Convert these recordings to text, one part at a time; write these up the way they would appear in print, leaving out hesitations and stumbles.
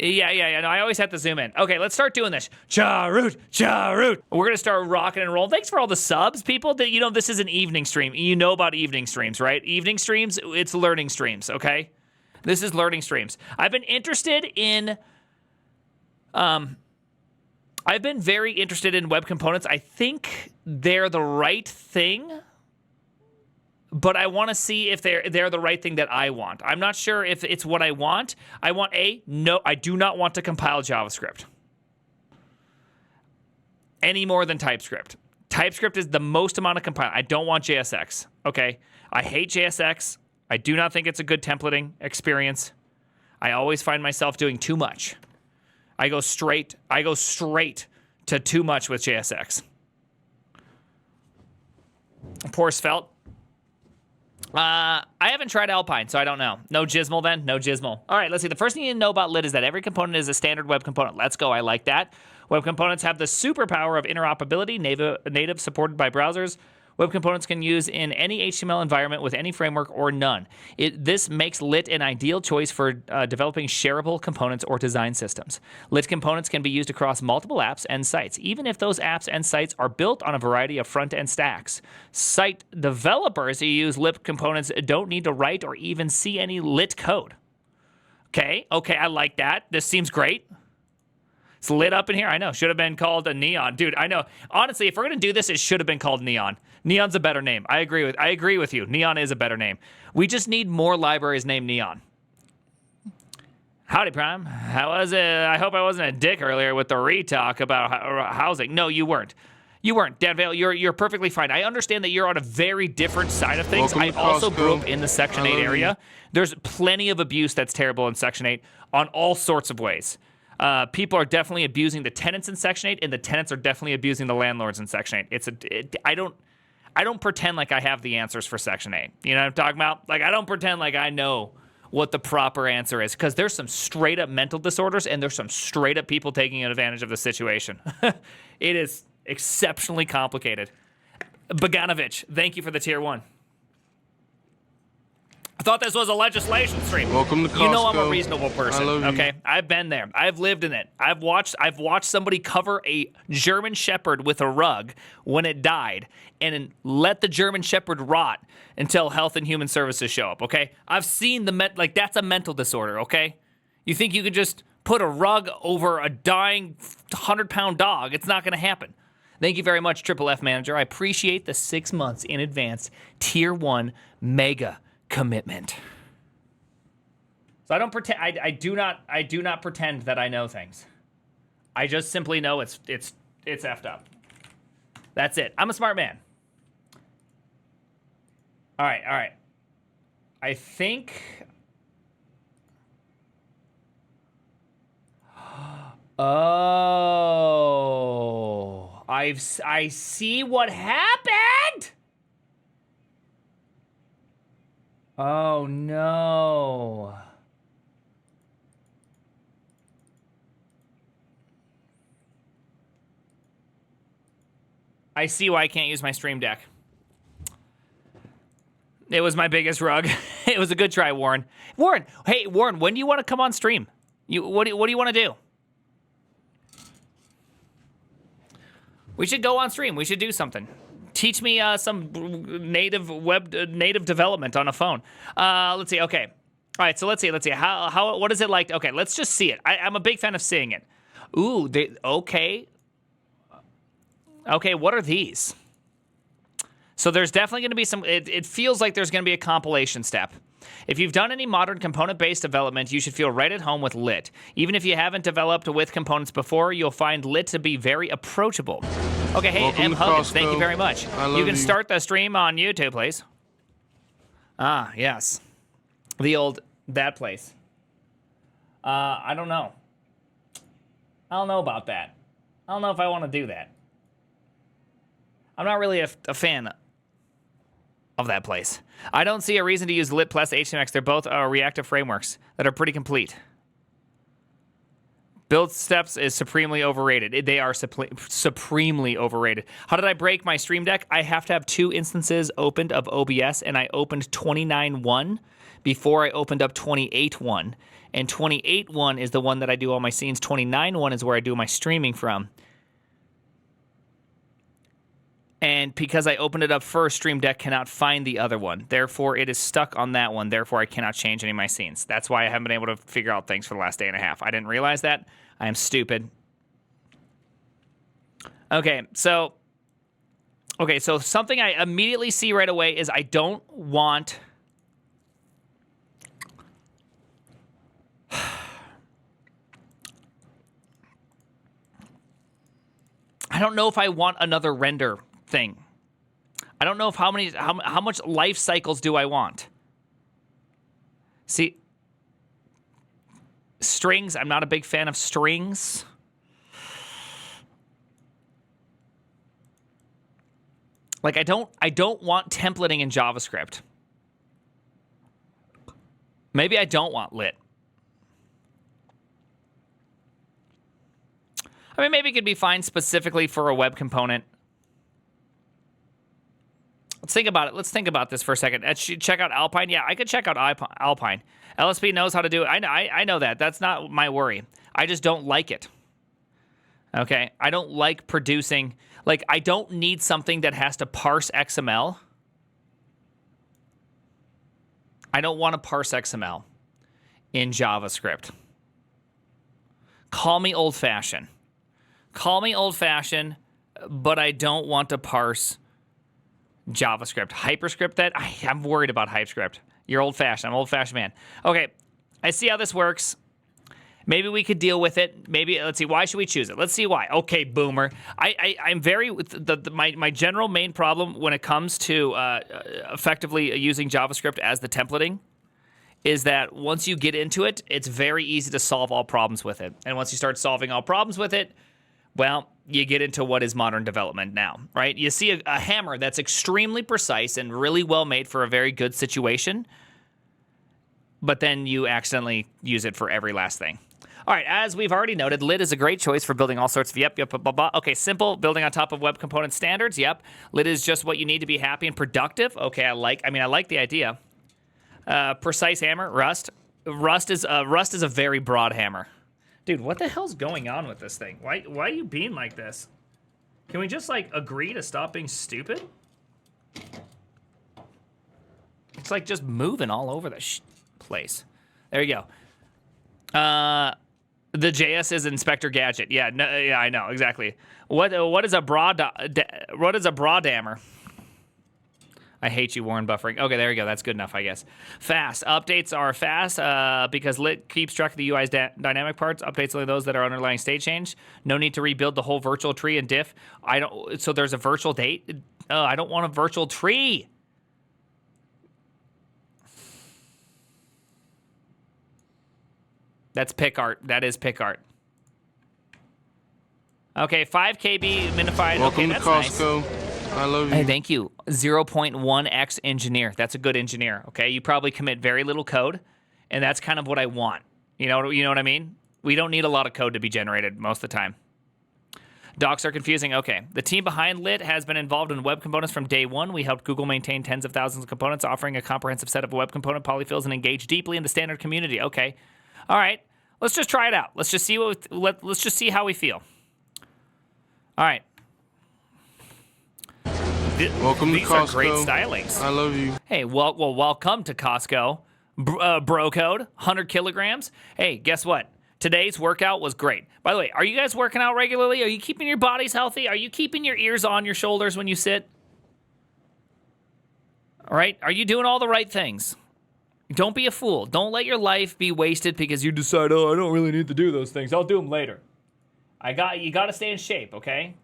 Yeah. No, I always have to zoom in. Okay, let's start doing this. Cha-root. We're going to start rocking and rolling. Thanks for all the subs, people. This is an evening stream. You know about evening streams, right? Evening streams, it's learning streams, okay? This is learning streams. I've been very interested in web components. I think they're the right thing, but I want to see if they're the right thing that I want. I'm not sure if it's what I want. I do not want to compile JavaScript any more than TypeScript. TypeScript is the most amount of compile. I don't want JSX, okay? I hate JSX. I do not think it's a good templating experience. I always find myself doing too much. I go straight to too much with JSX. Poor Svelte. I haven't tried Alpine, so I don't know. No Gizmal then? No Gizmal. All right, let's see. The first thing you need to know about lit is that every component is a standard web component. Let's go. I like that. Web components have the superpower of interoperability, native supported by browsers. Web components can use in any HTML environment with any framework or none. This makes lit an ideal choice for developing shareable components or design systems. Lit components can be used across multiple apps and sites, even if those apps and sites are built on a variety of front-end stacks. Site developers who use lit components don't need to write or even see any lit code. Okay, I like that. This seems great. It's lit up in here. I know. Should have been called a Neon. Dude, I know. Honestly, if we're going to do this, it should have been called Neon. Neon's a better name. I agree with you. Neon is a better name. We just need more libraries named Neon. Howdy, Prime. How was it? I hope I wasn't a dick earlier with the retalk about housing. No, you weren't. You weren't. Dan Vale, you're perfectly fine. I understand that you're on a very different side of things. I also grew up in the Section 8 area. There's plenty of abuse that's terrible in Section 8 on all sorts of ways. People are definitely abusing the tenants in Section 8, and the tenants are definitely abusing the landlords in Section 8. I don't pretend like I have the answers for Section 8. You know what I'm talking about? Like, I don't pretend like I know what the proper answer is, because there's some straight-up mental disorders, and there's some straight-up people taking advantage of the situation. It is exceptionally complicated. Bogdanovich, thank you for the tier 1. I thought this was a legislation stream. Welcome to Costco. You know I'm a reasonable person, okay? You. I've been there. I've lived in it. I've watched somebody cover a German Shepherd with a rug when it died and let the German Shepherd rot until Health and Human Services show up, okay? I've seen that's a mental disorder, okay? You think you could just put a rug over a dying 100-pound dog? It's not going to happen. Thank you very much, Triple F Manager. I appreciate the 6 months in advance tier 1 mega commitment. So I don't pretend. I do not pretend that I know things. I just simply know it's effed up. That's it. I'm a smart man. All right. I think. Oh, I see what happened. Oh, no. I see why I can't use my Stream Deck. It was my biggest rug. It was a good try, Warren. Warren, when do you want to come on stream? What do you want to do? We should go on stream. We should do something. Teach me some native development on a phone. Let's see. Okay. All right. So let's see. What is it like? Okay. Let's just see it. I'm a big fan of seeing it. Ooh. Okay. Okay. What are these? So there's definitely going to be some. It feels like there's going to be a compilation step. If you've done any modern component-based development, you should feel right at home with Lit. Even if you haven't developed with components before, you'll find Lit to be very approachable. Okay, hey, M. Huggins, thank you very much. You can start the stream on YouTube, please. Ah, yes. That place. I don't know. I don't know about that. I don't know if I want to do that. I'm not really a fan of that place. I don't see a reason to use Lit plus HTMX. They're both reactive frameworks that are pretty complete. Build steps is supremely overrated. They are supremely overrated. How did I break my Stream Deck? I have to have 2 instances opened of OBS, and I opened 29.1 before I opened up 28.1. And 28.1 is the one that I do all my scenes. 29.1 is where I do my streaming from. And because I opened it up first, Stream Deck cannot find the other one. Therefore, it is stuck on that one. Therefore, I cannot change any of my scenes. That's why I haven't been able to figure out things for the last day and a half. I didn't realize that. I am stupid. Okay, so something I immediately see right away is I don't want... I don't know if I want another render thing. I don't know if how much life cycles do I want. See, strings, I'm not a big fan of strings. Like I don't want templating in JavaScript. Maybe I don't want lit. I mean, maybe it could be fine specifically for a web component. Let's think about it. Let's think about this for a second. Check out Alpine. Yeah, I could check out Alpine. LSP knows how to do it. I know that. That's not my worry. I just don't like it. Okay? I don't like producing... Like, I don't need something that has to parse XML. I don't want to parse XML in JavaScript. Call me old-fashioned. Call me old-fashioned, but I don't want to parse JavaScript. Hyperscript that? I'm worried about Hyperscript. You're old-fashioned. I'm an old-fashioned man. Okay, I see how this works. Maybe we could deal with it. Maybe, let's see, why should we choose it? Let's see why. Okay, boomer. I'm very, my general main problem when it comes to effectively using JavaScript as the templating is that once you get into it, it's very easy to solve all problems with it. And once you start solving all problems with it, well, you get into what is modern development now, right? You see a hammer that's extremely precise and really well made for a very good situation, but then you accidentally use it for every last thing. All right, as we've already noted, lit is a great choice for building all sorts of, yep, blah, blah, blah. Okay, simple, building on top of web component standards, yep. Lit is just what you need to be happy and productive. Okay, I like the idea. Precise hammer, Rust. Rust is a very broad hammer. Dude, what the hell's going on with this thing? Why are you being like this? Can we just, like, agree to stop being stupid? It's like just moving all over the place. There you go. The JS is Inspector Gadget. Yeah, no, yeah, I know exactly. What is a broad hammer? I hate you, Warren Buffering. Okay, there you go. That's good enough, I guess. Fast updates are fast because lit keeps track of the UI's dynamic parts. Updates only those that are underlying state change. No need to rebuild the whole virtual tree and diff. So there's a virtual date. I don't want a virtual tree. That's PicArt. That is PicArt. Okay, 5 KB minified. Welcome okay, to that's Costco. Nice. I love you. Hey, thank you. 0.1x engineer. That's a good engineer. Okay, you probably commit very little code, and that's kind of what I want. You know what I mean? We don't need a lot of code to be generated most of the time. Docs are confusing. Okay, the team behind Lit has been involved in web components from day one. We helped Google maintain tens of thousands of components, offering a comprehensive set of web component polyfills and engage deeply in the standard community. Okay, all right. Let's just try it out. Let's just see let's just see how we feel. All right. Welcome These to Costco. are great stylings. I love you. Hey, well, welcome to Costco. Bro code, 100 kilograms. Hey, guess what? Today's workout was great. By the way, are you guys working out regularly? Are you keeping your bodies healthy? Are you keeping your ears on your shoulders when you sit? All right? Are you doing all the right things? Don't be a fool. Don't let your life be wasted because you decide, oh, I don't really need to do those things. I'll do them later. You got to stay in shape, okay?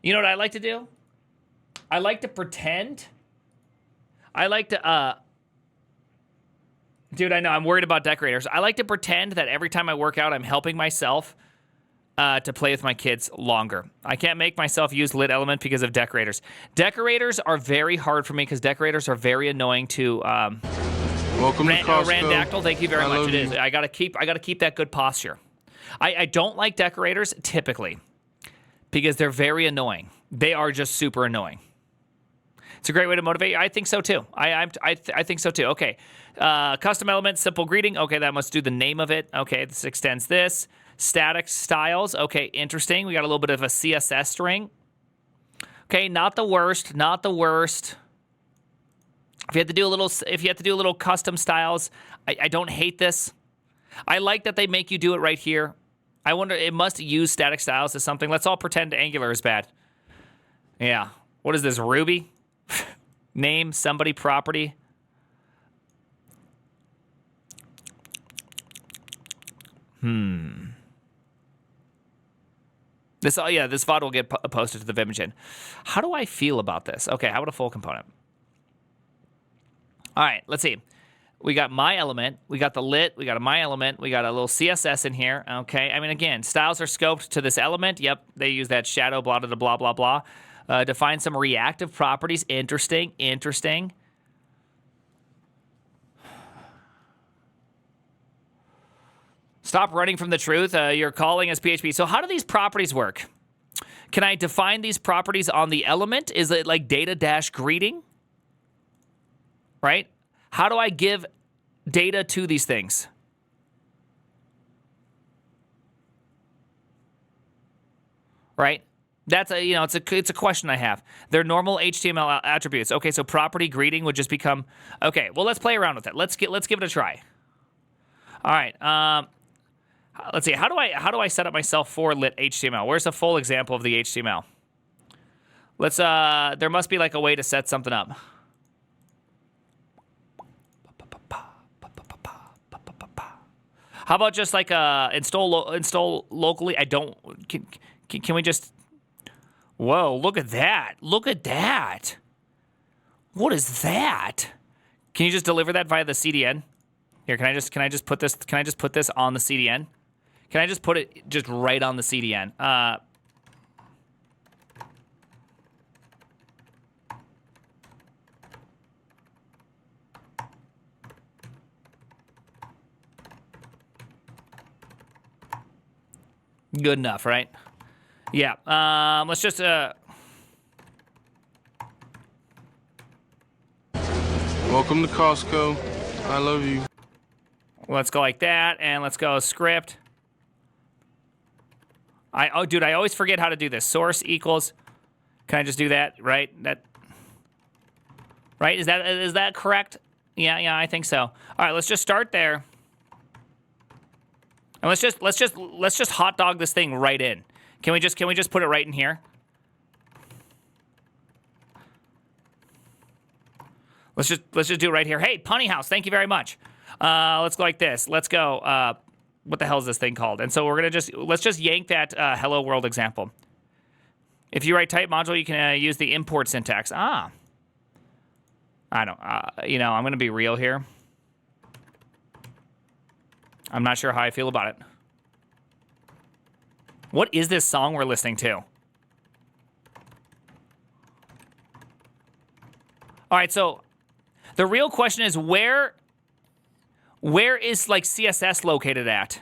You know what I like to do? I like to pretend. I like to, dude, I know, I'm worried about decorators. I like to pretend that every time I work out, I'm helping myself to play with my kids longer. I can't make myself use lit element because of decorators. Decorators are very hard for me because decorators are very annoying to, Welcome to Costco. Randactyl, thank you very much. It is. You. I gotta keep that good posture. I don't like decorators typically because they're very annoying. They are just super annoying. It's a great way to motivate you. I think so too. I think so too. Okay. Custom element, simple greeting. Okay, that must do the name of it. Okay, this extends this. Static styles. Okay, interesting. We got a little bit of a CSS string. Okay, not the worst. Not the worst. If you have to do a little custom styles, I don't hate this. I like that they make you do it right here. I wonder, it must use static styles as something. Let's all pretend Angular is bad. Yeah. What is this, Ruby? Name, somebody, property. This VOD will get posted to the Vimagin. How do I feel about this? Okay, how about a full component? All right, let's see. We got my element, we got the lit, we got a my element, we got a little CSS in here. Okay, I mean, again, styles are scoped to this element. Yep, they use that shadow, blah, blah, blah, blah, blah. Define some reactive properties. Interesting, interesting. Stop running from the truth. You're calling us PHP. So how do these properties work? Can I define these properties on the element? Is it like data-greeting? Right? How do I give data to these things? Right? That's it's a question I have. They're normal HTML attributes. Okay, so property greeting would just become okay. Well, let's play around with it. Let's give it a try. All right. Let's see. How do I set up myself for lit HTML? Where's a full example of the HTML? Let's there must be like a way to set something up. How about just like install locally? I don't. Can we just? Whoa! Look at that! Look at that! What is that? Can you just deliver that via the CDN? Here, can I just put this? Can I just put this on the CDN? Can I just put it just right on the CDN? Good enough, right? Yeah. Let's just Welcome to Costco. I love you. Let's go like that, and let's go script. Dude, I always forget how to do this. Source equals. Can I just do that? Right? Right? Is that correct? Yeah, I think so. All right, let's just start there. And let's just hot dog this thing right in. Can we just put it right in here? Let's just do it right here. Hey, Punny House, thank you very much. Let's go like this. Let's go. What the hell is this thing called? And so let's just yank that hello world example. If you write type module, you can use the import syntax. I don't. I'm gonna be real here. I'm not sure how I feel about it. What is this song we're listening to? All right, so the real question is where is like CSS located at?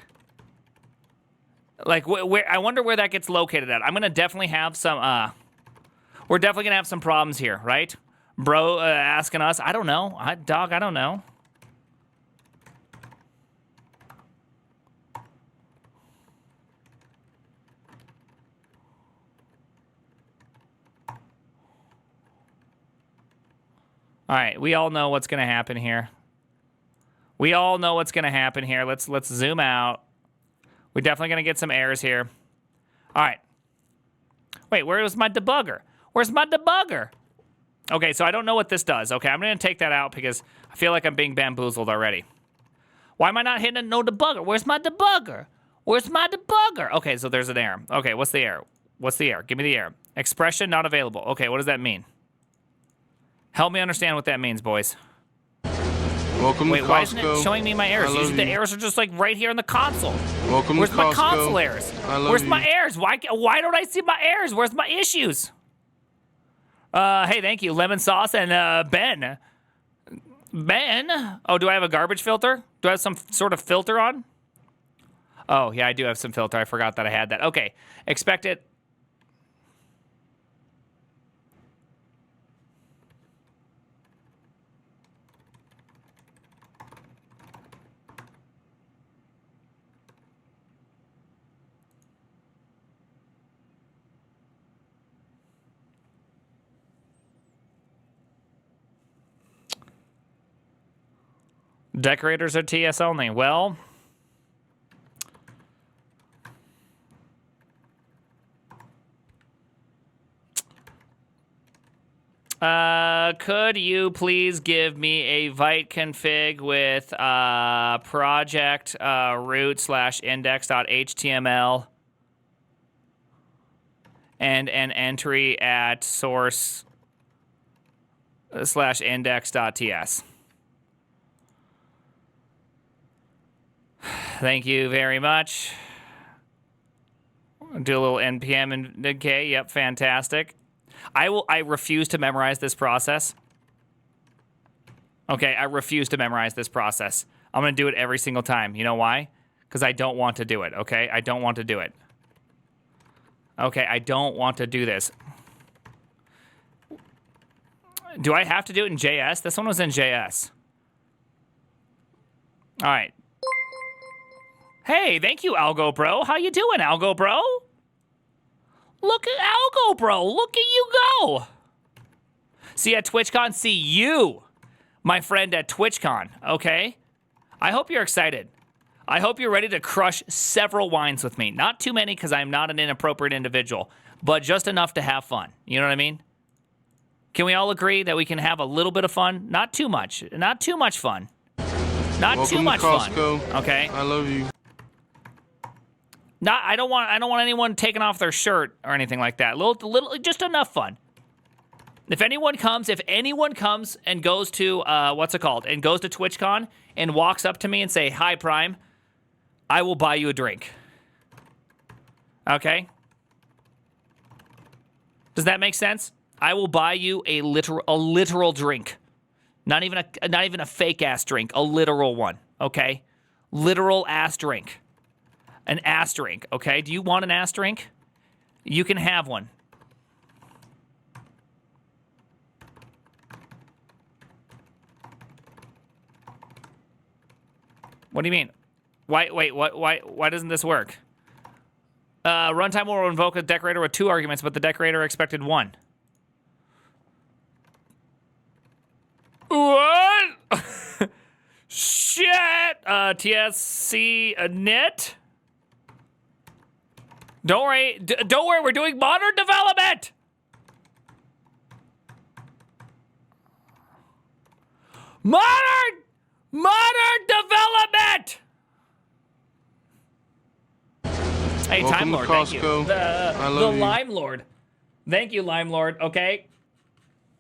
Like where I wonder where that gets located at. I'm gonna definitely have some. We're definitely gonna have some problems here, right? Bro, asking us. I don't know. I don't know. All right, we all know what's going to happen here. We all know what's going to happen here. Let's zoom out. We're definitely going to get some errors here. All right. Wait, where was my debugger? Where's my debugger? Okay, so I don't know what this does. Okay, I'm going to take that out because I feel like I'm being bamboozled already. Why am I not hitting a no debugger? Where's my debugger? Where's my debugger? Okay, so there's an error. Okay, what's the error? What's the error? Give me the error. Expression not available. Okay, what does that mean? Help me understand what that means, boys. Welcome Wait, to Costco. why isn't it showing me my errors? Usually the errors are just like right here in the console. Welcome Where's to my Costco. console errors? Where's my errors? Why don't I see my errors? Where's my issues? Hey, thank you, lemon sauce and Ben. Ben? Oh, do I have a garbage filter? Do I have some sort of filter on? Oh, yeah, I do have some filter. I forgot that I had that. Okay, expect it. Decorators are TS only. Well, could you please give me a Vite config with project root/index.html and an entry at source/index.ts? Thank you very much. Do a little npm and okay, yep, fantastic. I refuse to memorize this process. Okay, I refuse to memorize this process. I'm going to do it every single time. You know why? Because I don't want to do it, okay? I don't want to do it. Okay, I don't want to do this. Do I have to do it in JS? This one was in JS. All right. Hey, thank you, Algo Bro. How you doing, Algo Bro? Look at Algo Bro. Look at you go. See you at TwitchCon. See you, my friend, at TwitchCon, okay? I hope you're excited. I hope you're ready to crush several wines with me. Not too many, because I'm not an inappropriate individual, but just enough to have fun. You know what I mean? Can we all agree that we can have a little bit of fun? Not too much. Not too much fun. Not Welcome too much to Costco. fun. Okay? I love you. I don't want anyone taking off their shirt or anything like that. Little, just enough fun. If anyone comes and goes to what's it called? And goes to TwitchCon and walks up to me and say, "Hi, Prime," I will buy you a drink. Okay? Does that make sense? I will buy you a literal drink. Not even a fake ass drink, a literal one, okay? Literal ass drink. An ass drink, okay? Do you want an ass drink? You can have one. What do you mean? Why doesn't this work? Runtime will invoke a decorator with 2 arguments, but the decorator expected 1. What? Shit! TSC net? Don't worry, we're doing modern development! Modern development! Hey, Welcome Time to Lord, thank you. Costco. I The love you. Lime Lord. Thank you, Lime Lord, okay?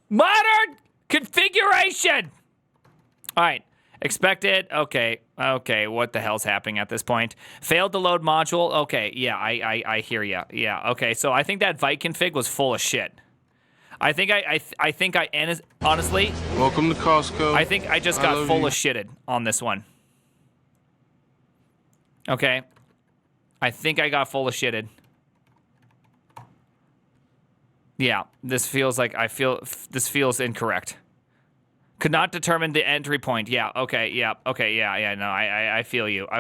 Modern configuration! All right. Expected. Okay. What the hell's happening at this point? Failed to load module. Okay. Yeah, I hear ya. Yeah. Okay. So I think that Vite config was full of shit. I think honestly. Welcome to Costco. I think I just got full you. of shitted on this one. Okay. I think I got full of shitted. Yeah. This feels incorrect. Could not determine the entry point. Yeah, okay, yeah, okay, yeah, no, I feel you. I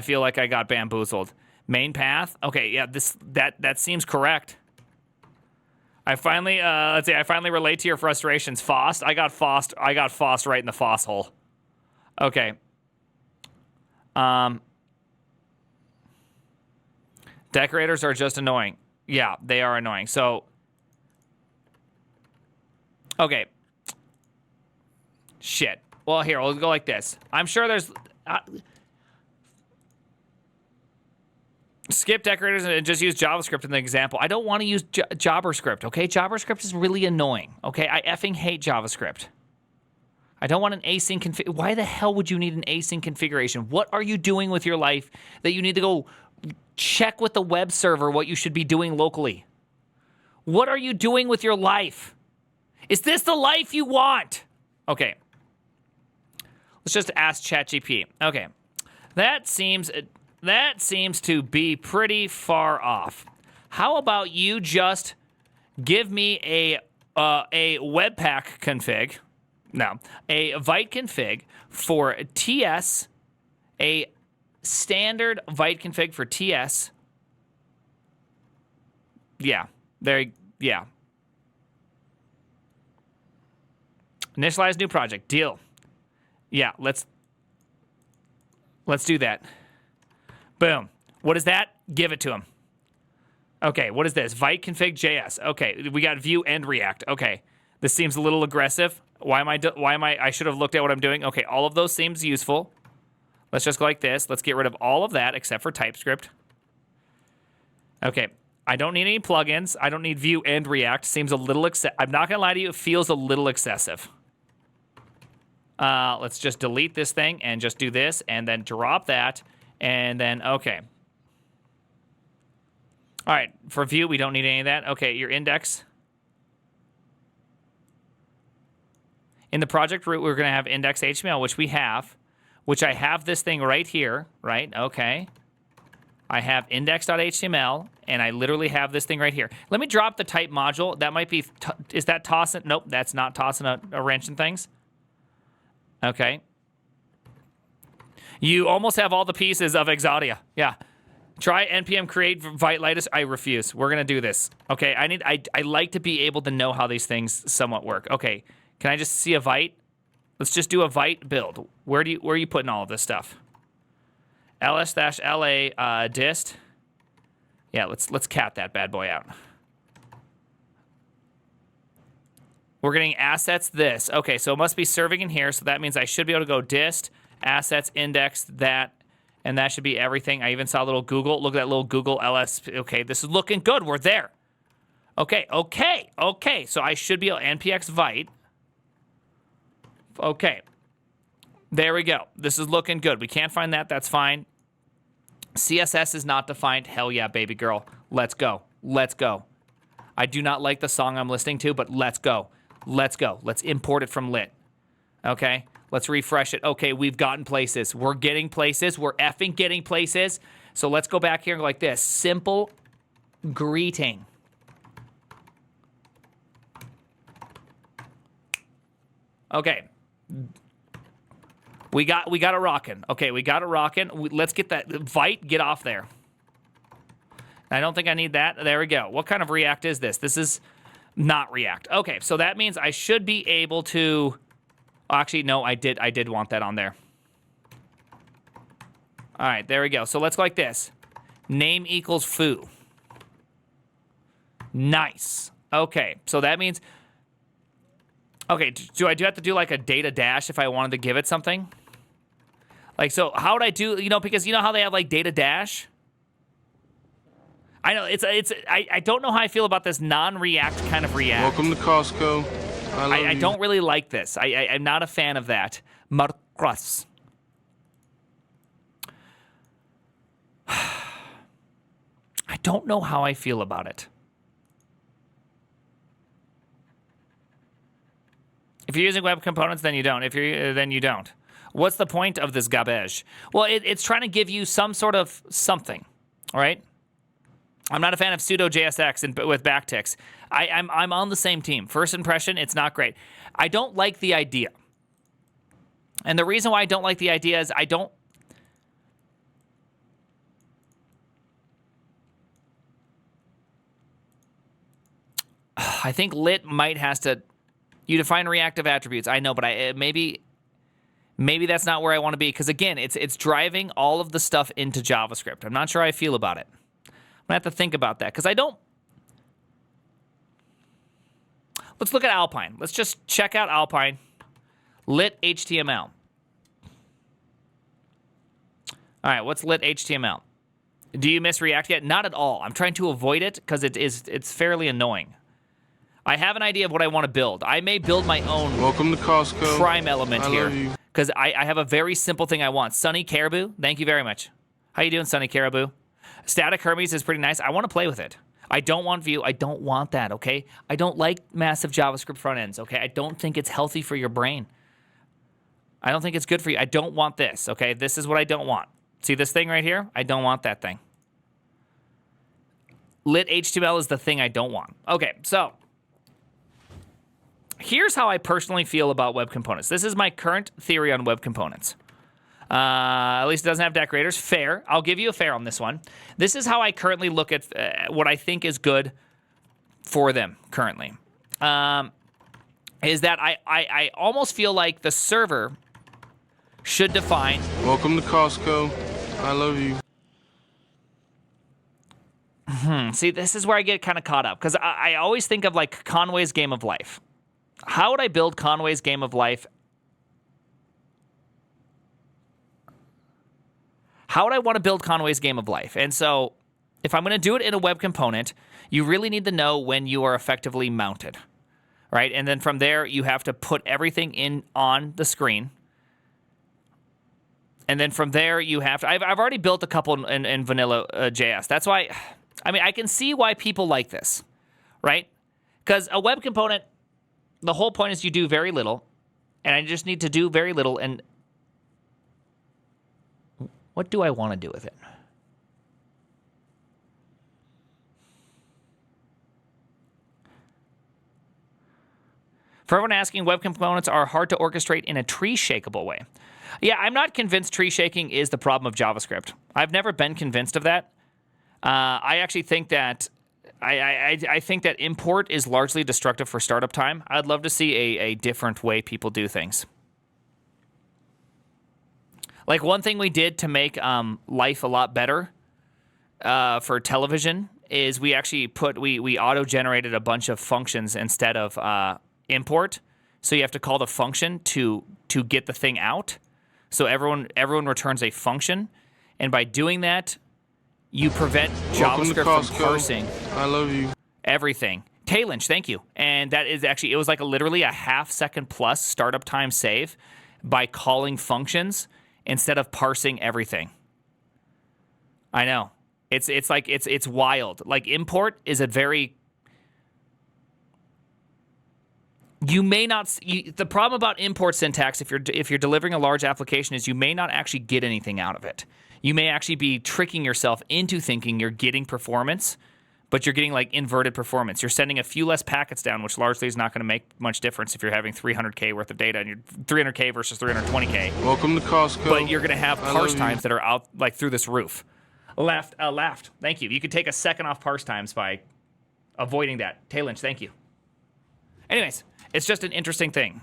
feel like I got bamboozled. Main path? Okay, yeah, that seems correct. I finally relate to your frustrations. Fost? I got Fost right in the Fost hole. Okay. Decorators are just annoying. Yeah, they are annoying. So, okay. Shit. Well, here, we'll go like this. I'm sure there's... skip decorators and just use JavaScript in the example. I don't want to use JavaScript, okay? JavaScript is really annoying, okay? I effing hate JavaScript. I don't want an async config... Why the hell would you need an async configuration? What are you doing with your life that you need to go check with the web server what you should be doing locally? What are you doing with your life? Is this the life you want? Okay. Let's just ask ChatGPT. Okay. That seems to be pretty far off. How about you just give me a Webpack config? No, a Vite config for TS, a standard Vite config for TS. Yeah. Initialize new project. Deal. Yeah, let's do that. Boom. What is that? Give it to him. Okay, what is this? Vite config JS. Okay, we got Vue and React. Okay, this seems a little aggressive. Why am I? I should have looked at what I'm doing. Okay, all of those seems useful. Let's just go like this. Let's get rid of all of that except for TypeScript. Okay, I don't need any plugins. I don't need Vue and React. Seems a little I'm not gonna lie to you. It feels a little excessive. Let's just delete this thing and just do this and then drop that and then okay. All right, for Vue, we don't need any of that. Okay, your index. In the project root, we're going to have index HTML, which we have, which I have this thing right here, right? Okay. I have index.html, and I literally have this thing right here. Let me drop the type module. That might be, is that tossing? Nope, that's not tossing a wrench in things. Okay. You almost have all the pieces of Exodia. Yeah. Try npm create Vitelitis. I refuse. We're gonna do this. Okay. I like to be able to know how these things somewhat work. Okay. Can I just see a Vite? Let's just do a Vite build. Where are you putting all of this stuff? ls-la dist. Yeah. Let's cat that bad boy out. We're getting assets this. Okay. So it must be serving in here. So that means I should be able to go dist assets index that. And that should be everything. I even saw a little Google. Look at that little Google LS. Okay, this is looking good. We're there. Okay. So I should be able npx Vite. Okay. There we go. This is looking good. We can't find that. That's fine. CSS is not defined. Hell yeah, baby girl. Let's go. Let's go. I do not like the song I'm listening to, but let's go. Let's go. Let's import it from lit. Okay. Let's refresh it. Okay, we've gotten places. We're getting places. We're effing getting places. So let's go back here and go like this. Simple greeting. Okay. We got it rocking. Okay, we got it rocking. Let's get that Vite, get off there. I don't think I need that. There we go. What kind of React is this? This is not React. Okay, so that means I should be able to actually, no, I did want that on there. All right, there we go. So let's go like this. Name equals foo. Nice. Okay, so that means, okay, do I have to do like a data dash if I wanted to give it something? Like, so how would I do, because you know how they have like data dash? I know, I don't know how I feel about this non-React kind of React. Welcome to Costco. I don't really like this. I'm not a fan of that. Marcos. I don't know how I feel about it. If you're using web components, then you don't. Then you don't. What's the point of this garbage? Well, it's trying to give you some sort of something, all right? I'm not a fan of pseudo JSX with backticks. I'm on the same team. First impression, it's not great. I don't like the idea. And the reason why I don't like the idea is I think lit might has to, you define reactive attributes. I know, but maybe that's not where I want to be. Because again, it's driving all of the stuff into JavaScript. I'm not sure how I feel about it. I'm going to have to think about that because I don't. Let's look at Alpine. Let's just check out Alpine. Lit HTML. All right, what's lit HTML? Do you miss React yet? Not at all. I'm trying to avoid it because it's fairly annoying. I have an idea of what I want to build. I may build my own Welcome to Costco. Prime element here because I have a very simple thing I want. Sunny Caribou, thank you very much. How you doing, Sunny Caribou? Static Hermes is pretty nice. I want to play with it. I don't want Vue. I don't want that, okay? I don't like massive JavaScript front ends, okay? I don't think it's healthy for your brain. I don't think it's good for you. I don't want this, okay? This is what I don't want. See this thing right here? I don't want that thing. Lit HTML is the thing I don't want. Okay, so here's how I personally feel about web components. This is my current theory on web components. At least it doesn't have decorators. Fair. I'll give you a fair on this one. This is how I currently look at what I think is good for them currently. Is that I almost feel like the server should define. Welcome to Costco. I love you. See, this is where I get kind of caught up because I always think of like Conway's Game of Life. How would I build Conway's Game of Life? How would I want to build Conway's Game of Life? And so if I'm going to do it in a web component, you really need to know when you are effectively mounted, right? And then from there, you have to put everything in on the screen. And then from there, you have to... I've already built a couple in vanilla JS. That's why... I mean, I can see why people like this, right? Because a web component, the whole point is you do very little, and I just need to do very little, and what do I want to do with it? For everyone asking, web components are hard to orchestrate in a tree-shakeable way. Yeah, I'm not convinced tree shaking is the problem of JavaScript. I've never been convinced of that. I actually think that I think that import is largely destructive for startup time. I'd love to see a different way people do things. Like one thing we did to make life a lot better for television is we actually we auto-generated a bunch of functions instead of import. So you have to call the function to get the thing out. So everyone returns a function, and by doing that, you prevent JavaScript from parsing. I love you. Everything. Taylynch, thank you. And that is actually, it was like literally a half-second plus startup time save by calling functions instead of parsing everything. I know. It's wild. Like import is a very... You may not... the problem about import syntax, if you're delivering a large application, is you may not actually get anything out of it. You may actually be tricking yourself into thinking you're getting performance, but you're getting like inverted performance. You're sending a few less packets down, which largely is not going to make much difference if you're having 300K worth of data and you're 300K versus 320K. Welcome to Costco. But you're going to have parse times that are out like through this roof. Laughed. Thank you. You could take a second off parse times by avoiding that. Taylynch, thank you. Anyways, it's just an interesting thing.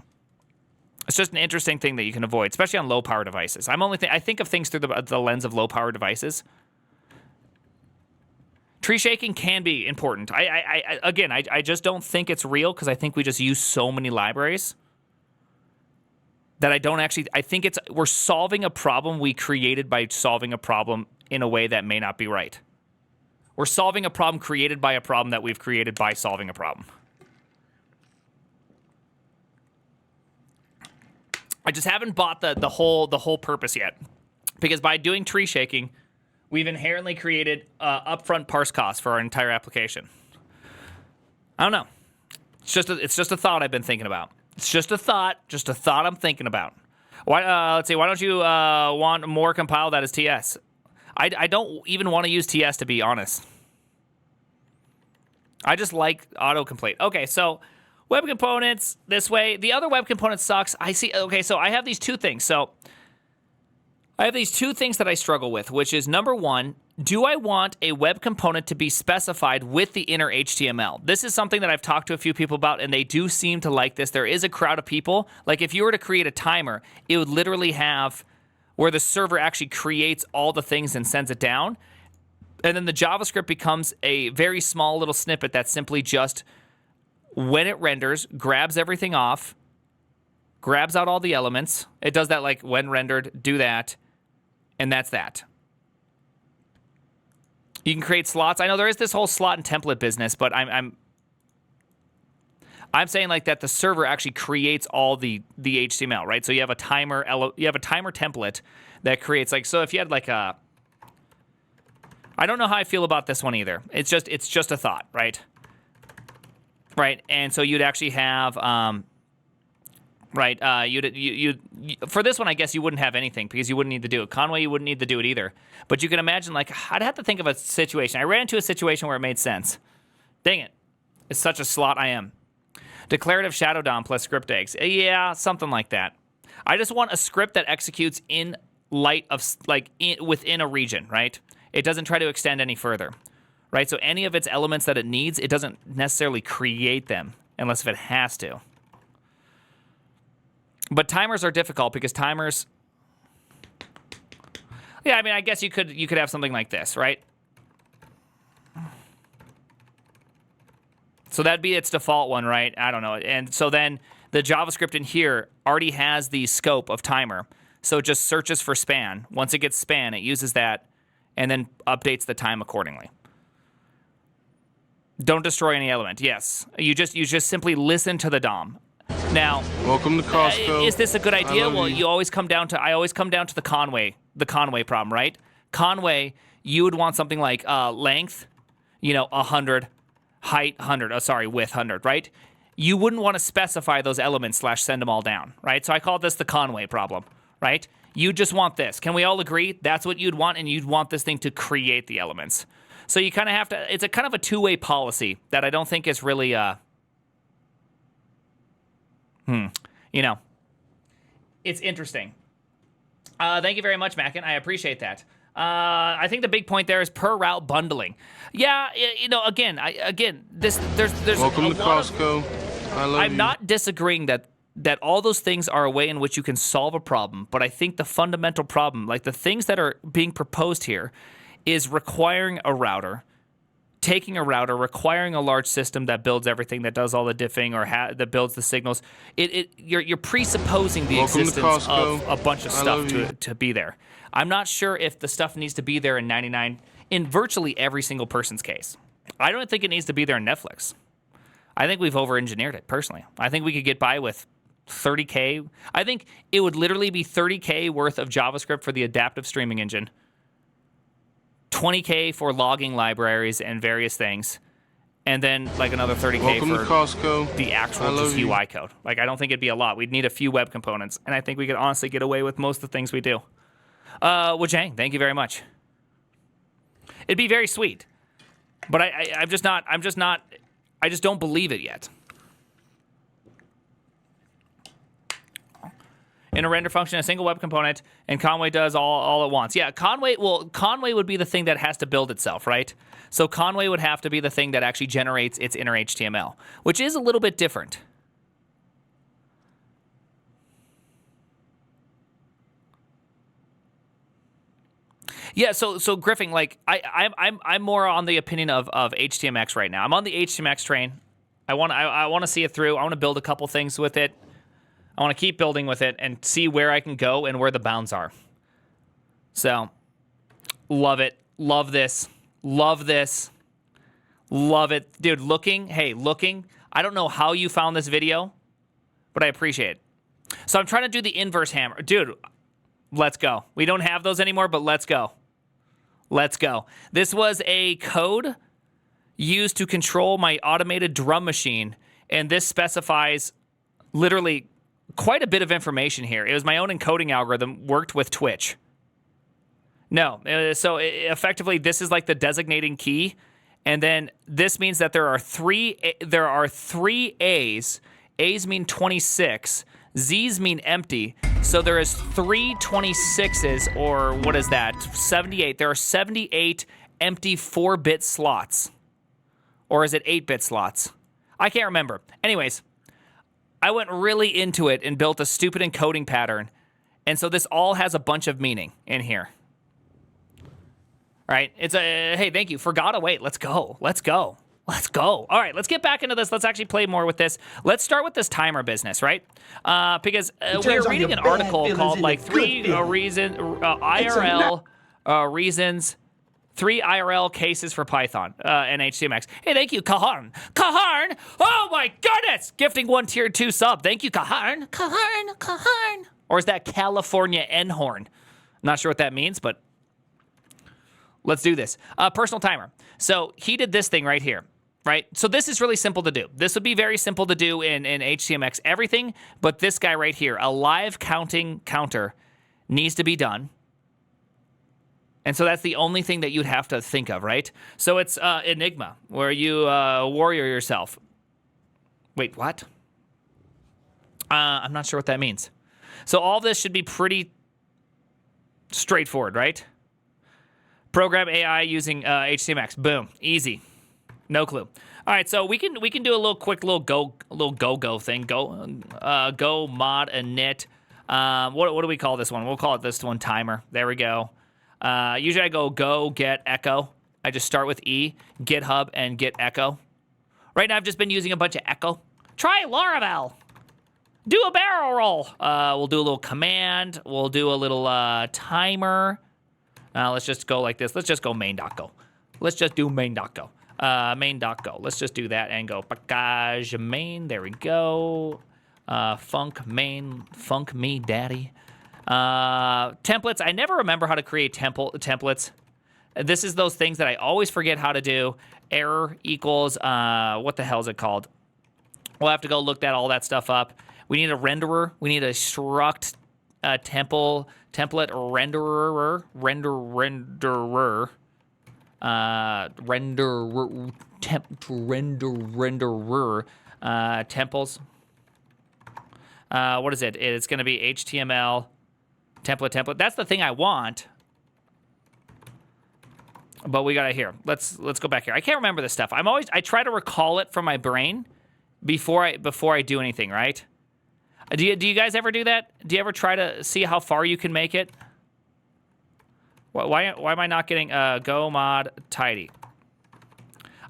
It's just an interesting thing that you can avoid, especially on low-power devices. I think of things through the lens of low-power devices. Tree shaking can be important. I just don't think it's real because I think we just use so many libraries that I think we're solving a problem we created by solving a problem in a way that may not be right. We're solving a problem created by a problem that we've created by solving a problem. I just haven't bought the whole purpose yet, because by doing tree shaking, we've inherently created upfront parse costs for our entire application. I don't know. It's just a thought I've been thinking about. It's just a thought I'm thinking about. Let's see. Why don't you want more compile that as TS? I don't even want to use TS, to be honest. I just like autocomplete. Okay, so. Web components this way. The other web component sucks. I see. Okay, so I have these two things. So I have these two things that I struggle with, which is number one, do I want a web component to be specified with the inner HTML? This is something that I've talked to a few people about, and they do seem to like this. There is a crowd of people. Like if you were to create a timer, it would literally have where the server actually creates all the things and sends it down. And then the JavaScript becomes a very small little snippet that's simply just... when it renders, grabs everything off, grabs out all the elements. It does that like when rendered, do that, and that's that. You can create slots. I know there is this whole slot and template business, but I'm saying like that the server actually creates all the HTML, right? So you have a timer template that creates like, so if you had like a, I don't know how I feel about this one either. It's just a thought, right? Right, and so you'd actually have, for this one, I guess you wouldn't have anything because you wouldn't need to do it. Conway, you wouldn't need to do it either. But you can imagine, like, I'd have to think of a situation. I ran into a situation where it made sense. Dang it. It's such a slot I am. Declarative shadow DOM plus script eggs. Yeah, something like that. I just want a script that executes in light of, like, within a region, right? It doesn't try to extend any further. Right, so any of its elements that it needs, it doesn't necessarily create them unless if it has to. But timers are difficult because timers, Yeah, I mean, I guess you could have something like this, right? So that'd be its default one, right? I don't know. And so then the JavaScript in here already has the scope of timer. So it just searches for span. Once it gets span, it uses that and then updates the time accordingly. Don't destroy any element. Yes. You just simply listen to the DOM. Now, Welcome to Costco. is this a good idea? Well, you. I always come down to the Conway problem, right? Conway, you would want something like length, 100, height 100, width 100, right? You wouldn't want to specify those elements / send them all down, right? So I call this the Conway problem, right? You just want this. Can we all agree that's what you'd want, and you'd want this thing to create the elements? So you kind of have to, it's a kind of a two-way policy that I don't think is really, it's interesting. Thank you very much, Mackin. I appreciate that. I think the big point there is per route bundling. Yeah, again, there's Welcome to lot Costco. I love you. I'm not disagreeing that all those things are a way in which you can solve a problem, but I think the fundamental problem, like the things that are being proposed here, is requiring a router, taking a router, requiring a large system that builds everything, that does all the diffing or that builds the signals. You're presupposing the Welcome to existence of Costco. a bunch of I stuff love to be there. I'm not sure if the stuff needs to be there in virtually every single person's case. I don't think it needs to be there in Netflix. I think we've over-engineered it, personally. I think we could get by with 30K. I think it would literally be 30K worth of JavaScript for the adaptive streaming engine, 20K for logging libraries and various things, and then like another 30K Welcome for to Costco. the actual I love just you. UI code. Like, I don't think it'd be a lot. We'd need a few web components, and I think we could honestly get away with most of the things we do. Wajang, thank you very much. It'd be very sweet, but I just don't believe it yet. In a render function, a single web component, and Conway does all at once. Yeah, Conway would be the thing that has to build itself, right? So Conway would have to be the thing that actually generates its inner HTML, which is a little bit different. Yeah, so Griffin, like I'm more on the opinion of HTMX right now. I'm on the HTMX train. I want to see it through. I want to build a couple things with it. I want to keep building with it and see where I can go and where the bounds are. So, love it. Love this. Love this. Love it. Dude, looking. I don't know how you found this video, but I appreciate it. So I'm trying to do the inverse hammer. Dude, let's go. We don't have those anymore, but let's go. Let's go. This was a code used to control my automated drum machine, and this specifies literally quite a bit of information here. It was my own encoding algorithm, worked with Twitch. No, so effectively, this is like the designating key, and then this means that there are three A's. A's mean 26. Z's mean empty. So there is 3 26s, or what is that? 78. There are 78 empty 4-bit slots. Or is it 8-bit slots? I can't remember. Anyways, I went really into it and built a stupid encoding pattern. And so this all has a bunch of meaning in here. All right. It's a, hey, thank you. Forgot to wait. Let's go. Let's go. Let's go. All right, let's get back into this. Let's actually play more with this. Let's start with this timer business, right? Because we were reading an article called like 3 IRL reasons, 3 IRL cases for Python and HTMX. Hey, thank you, Kaharn. Kaharn! Oh my goodness! Gifting 1 tier 2 sub. Thank you, Kaharn. Kaharn. Or is that California N-horn? Not sure what that means, but let's do this. Personal timer. So he did this thing right here. Right? So this is really simple to do. This would be very simple to do in HTMX everything, but this guy right here, a live counting counter, needs to be done. And so that's the only thing that you'd have to think of, right? So it's Enigma, where you warrior yourself. Wait, what? I'm not sure what that means. So all this should be pretty straightforward, right? Program AI using HTMX. Boom. Easy. No clue. All right, so we can do a little quick go thing. Go mod init. What do we call this one? We'll call it this one timer. There we go. Usually I go, get, echo. I just start with E, GitHub, and get echo. Right now I've just been using a bunch of echo. Try Laravel. Do a barrel roll. We'll do a little command. We'll do a little timer. Let's just go like this. Let's just go main.go. Let's just do main.go. Main.go. Let's just do that and go package main. There we go. Funk main. Funk me, daddy. Templates. I never remember how to create templates. This is those things that I always forget how to do. Error equals, what the hell is it called? We'll have to go look all that stuff up. We need a renderer. We need a struct template renderer. Renderer. Temples. What is it? It's going to be HTML template. That's the thing I want. But we got it here. Let's go back here. I can't remember this stuff. I try to recall it from my brain before I do anything, right? Do you guys ever do that? Do you ever try to see how far you can make it? Why am I not getting go mod tidy?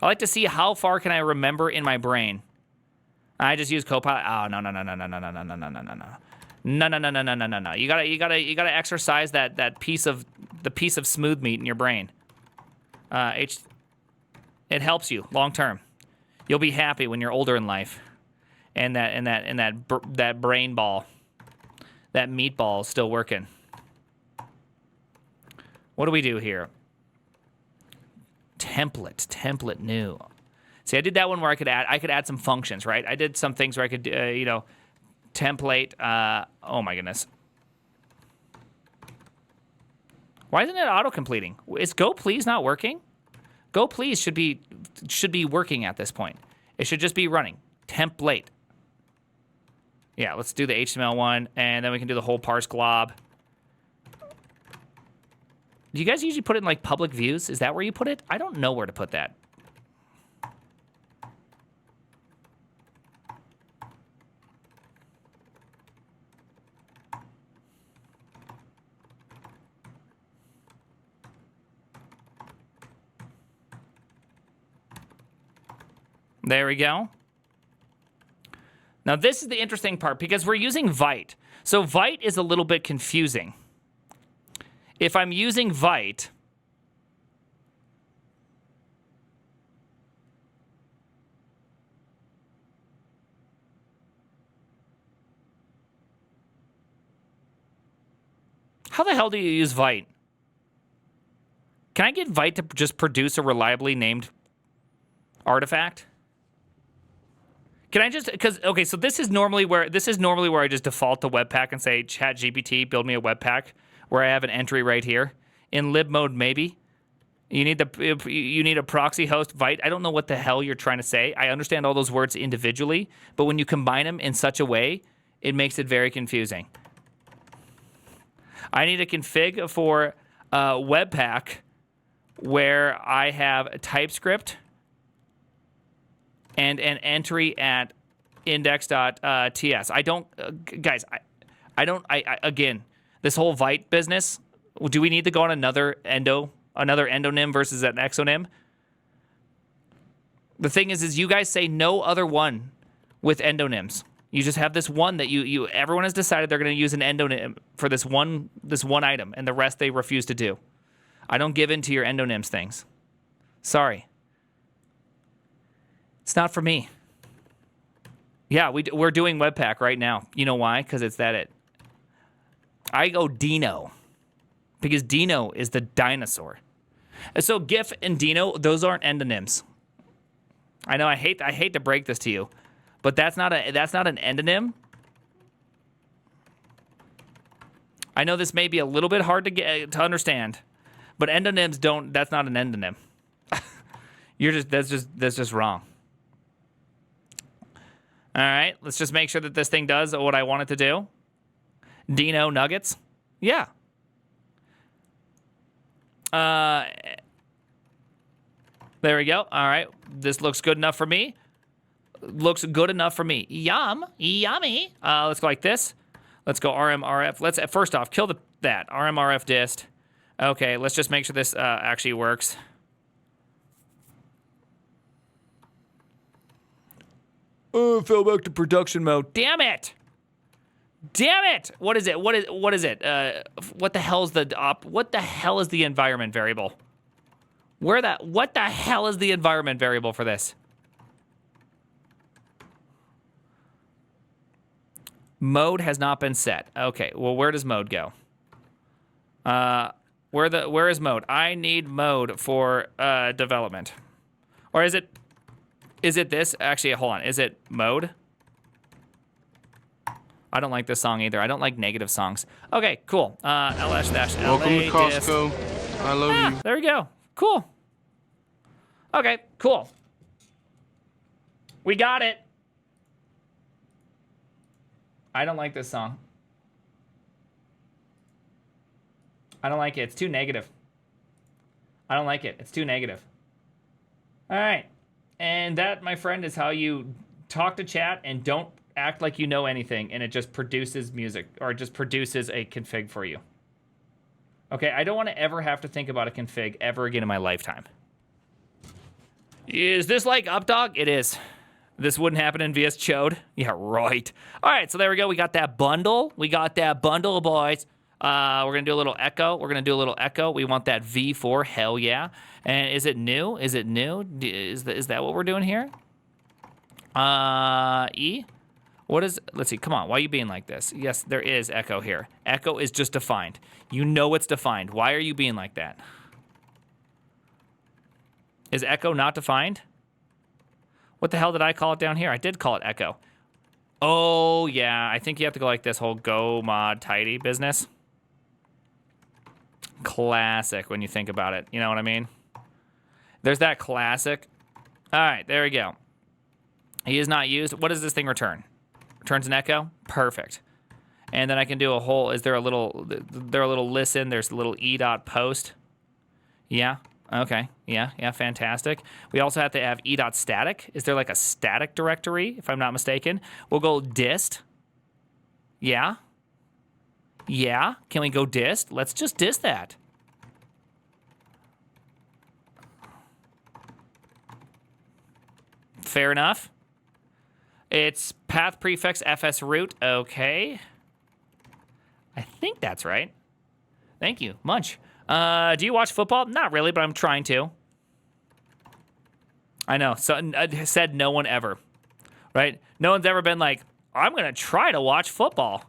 I like to see how far can I remember in my brain. I just use Copilot. Oh no. No. You gotta exercise that piece of smooth meat in your brain. It helps you long term. You'll be happy when you're older in life, and that brain ball, that meatball is still working. What do we do here? Template new. See, I did that one where I could add some functions, right? I did some things where I could template. Oh my goodness. Why isn't it auto-completing? Is Go Please not working? Go Please should be working at this point. It should just be running. Template. Yeah, let's do the HTML one, and then we can do the whole parse glob. Do you guys usually put it in like public views? Is that where you put it? I don't know where to put that. There we go. Now, this is the interesting part because we're using Vite. So Vite is a little bit confusing. If I'm using Vite, how the hell do you use Vite? Can I get Vite to just produce a reliably named artifact? Can I just, okay, so this is normally where I just default to Webpack and say, ChatGPT, build me a Webpack, where I have an entry right here. In lib mode, maybe. You need a proxy host, Vite. I don't know what the hell you're trying to say. I understand all those words individually, but when you combine them in such a way, it makes it very confusing. I need a config for Webpack where I have TypeScript and an entry at index.ts. I don't, guys, again, this whole Vite business, do we need to go on another endonym versus an exonym? The thing is you guys say no other one with endonyms. You just have this one that everyone has decided they're going to use an endonym for this one item, and the rest they refuse to do. I don't give in to your endonyms things. Sorry. It's not for me. Yeah, we're doing Webpack right now. You know why? Because it's it. I go Dino. Because Dino is the dinosaur. So GIF and Dino, those aren't endonyms. I know I hate to break this to you, but that's not an endonym. I know this may be a little bit hard to understand, but endonyms don't. That's not an endonym. That's just wrong. All right, let's just make sure that this thing does what I want it to do. Dino nuggets, yeah. There we go. All right, this looks good enough for me. Looks good enough for me. Yummy. Let's go like this. Let's go RMRF. Let's first off kill that RMRF dist. Okay, let's just make sure this actually works. Oh, fell back to production mode. Damn it! Damn it! What is it? What is it? What the hell is what the hell is the environment variable? What the hell is the environment variable for this? Mode has not been set. Okay, well, where does mode go? Where is mode? I need mode for development. Or is it this? Actually, hold on. Is it mode? I don't like this song either. I don't like negative songs. Okay, cool. ls-la Welcome to Costco. I love you. There we go. Cool. Okay, cool. We got it. I don't like this song. I don't like it. It's too negative. I don't like it. It's too negative. All right. And that, my friend, is how you talk to chat and don't act like you know anything, and it just produces music, or it just produces a config for you. Okay, I don't want to ever have to think about a config ever again in my lifetime. Is this like Updog? It is. This wouldn't happen in VS Chode. Yeah, right. All right, so there we go. We got that bundle. We got that bundle, boys. We're going to do a little echo. We're going to do a little echo. We want that V4. Hell yeah. And is it new? Is it new? Is that what we're doing here? E? What is, let's see, come on, why are you being like this? Yes, there is echo here. Echo is just defined. You know it's defined. Why are you being like that? Is echo not defined? What the hell did I call it down here? I did call it echo. Oh, yeah, I think you have to go like this whole go mod tidy business. Classic when you think about it. You know what I mean? There's that classic. All right, there we go. He is not used. What does this thing return? Returns an echo? Perfect. And then I can do a whole, is there a little listen, there's a little e.post. Yeah, okay, yeah, fantastic. We also have to have e.static. Is there like a static directory, if I'm not mistaken? We'll go dist. Yeah. Yeah, can we go dist? Let's just dist that. Fair enough. It's path prefix fs root. Okay. I think that's right. Thank you. Munch. Do you watch football? Not really, but I'm trying to. I know. So I said no one ever. Right? No one's ever been like, I'm going to try to watch football.